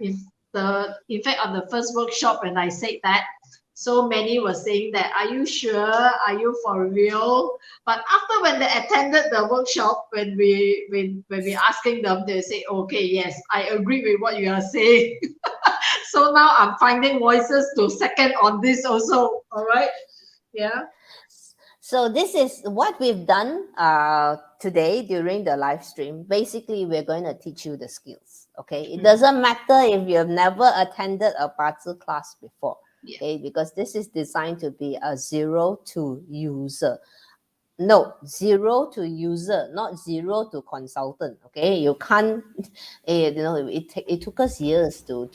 if in fact on the first workshop when I said that, so many were saying that, are you sure? Are you for real? But after when they attended the workshop, when we asking them, they say, okay, yes, I agree with what you are saying. So now I'm finding voices to second on this also. All right. Yeah. So this is what we've done today during the live stream. Basically, we're going to teach you the skills. Okay, it doesn't matter if you've never attended a Bazi class before. Okay, because this is designed to be a zero to user. No, zero to user, not zero to consultant. Okay, you can't. It took us years to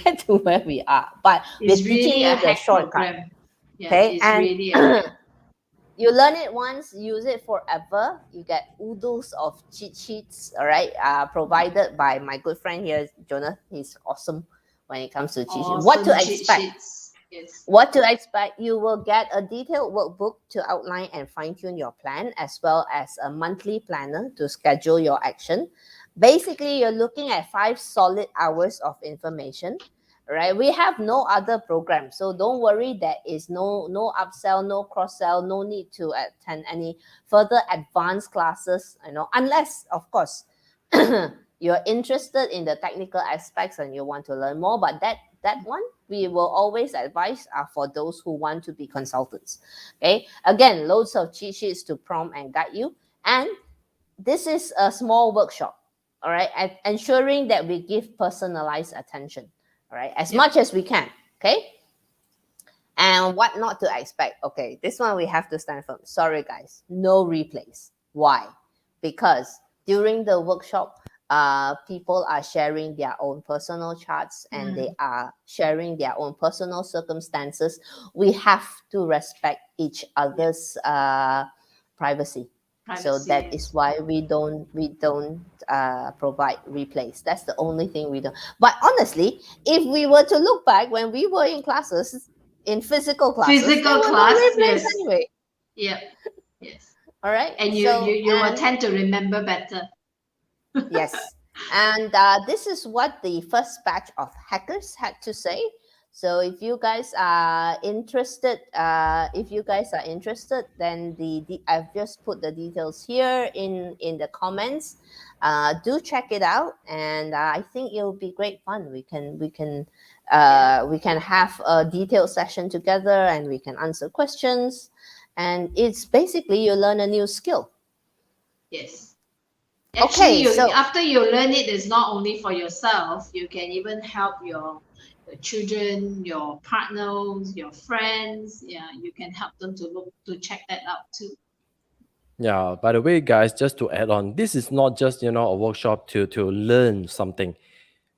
get to where we are, but it's we're really teaching you the shortcut. Program. Yeah, okay, it's and really a you learn it once, use it forever. You get oodles of cheat sheets, all right, provided by my good friend here, Jonah. He's awesome when it comes to cheat sheets. What to expect? Yes. What to expect? You will get a detailed workbook to outline and fine-tune your plan, as well as a monthly planner to schedule your action. Basically, you're looking at 5 solid hours of information. Right, we have no other program, so don't worry. There is no upsell, no cross sell, no need to attend any further advanced classes. Unless, of course, you're interested in the technical aspects and you want to learn more. But that one we will always advise for those who want to be consultants. Okay, again, loads of cheat sheets to prompt and guide you, and this is a small workshop. All right, ensuring that we give personalized attention. All right, as much as we can. Okay, and what not to expect. Okay, this one we have to stand firm. Sorry guys, no replays. Why? Because during the workshop, people are sharing their own personal charts and they are sharing their own personal circumstances. We have to respect each other's privacy. So that is why we don't provide replays. That's the only thing we don't. But honestly, if we were to look back when we were in classes, in physical classes, there were no replays anyway. Yeah. Yes. All right. And you will tend to remember better. Yes. And this is what the first batch of hackers had to say. So if you guys are interested, then I've just put the details here in the comments. Do check it out, and I think it will be great fun. We can have a detailed session together, and we can answer questions. And it's basically you learn a new skill. Yes. Actually, okay, so after you learn it, it's not only for yourself. You can even help your children, your partners, your friends. Yeah, you can help them to check that out too. Yeah, by the way, guys, just to add on, this is not just a workshop to learn something.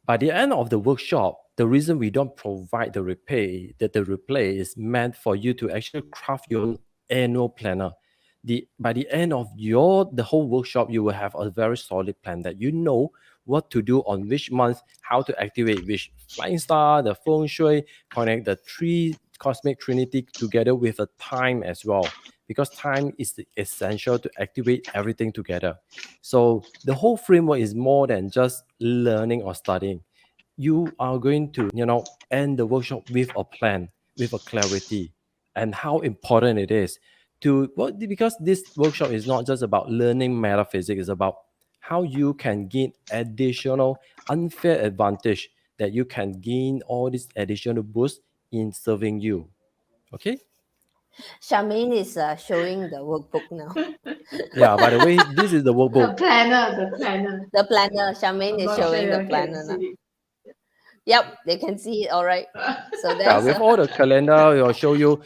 By the end of the workshop, the reason we don't provide the replay is meant for you to actually craft your annual planner. By the end of the whole workshop, you will have a very solid plan that you know what to do on which month, how to activate which flying star, the feng shui, connect the 3 cosmic trinity together with a time as well, because time is essential to activate everything together. So the whole framework is more than just learning or studying. You are going to, end the workshop with a plan, with a clarity, and how important it is to, well, because this workshop is not just about learning metaphysics, it's about how you can gain additional unfair advantage, that you can gain all this additional boost in serving you. Okay. Charmaine is showing the workbook now. Yeah, by the way, this is the The workbook. planner, the planner. The planner. Charmaine I'm is not sure showing the you can planner now. see. Yep, they can see it. All right. So Yeah, there's with all the calendar, it'll show you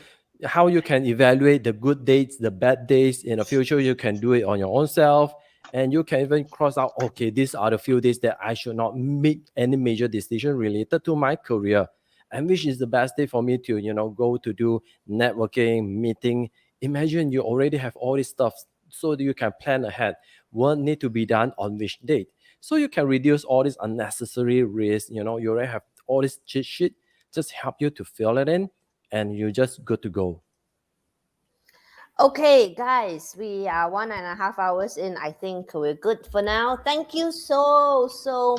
how you can evaluate the good dates, the bad days. In the future, you can do it on your own self. And you can even cross out, okay, these are the few days that I should not make any major decision related to my career. And which is the best day for me to, go to do networking, meeting. Imagine you already have all this stuff so that you can plan ahead what need to be done on which date. So you can reduce all this unnecessary risk. You already have all this cheat sheet, just help you to fill it in, and you're just good to go. Okay, guys, we are 1.5 hours in. I think we're good for now. Thank you so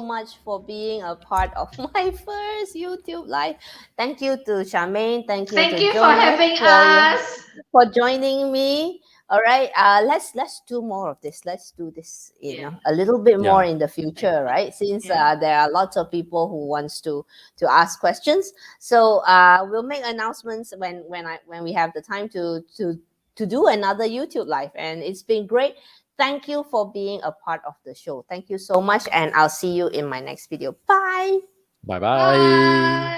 much for being a part of my first YouTube live. Thank you to Charmaine. Thank you Thank to you for Jonas having us. for joining me. All right, let's do more of this. Let's do this, a little bit more Yeah. in the future, right? Since Yeah. there are lots of people who wants to ask questions. So we'll make announcements when we have the time to do another YouTube live. And it's been great. Thank you for being a part of the show. Thank you so much. And I'll see you in my next video. Bye. Bye bye. Bye.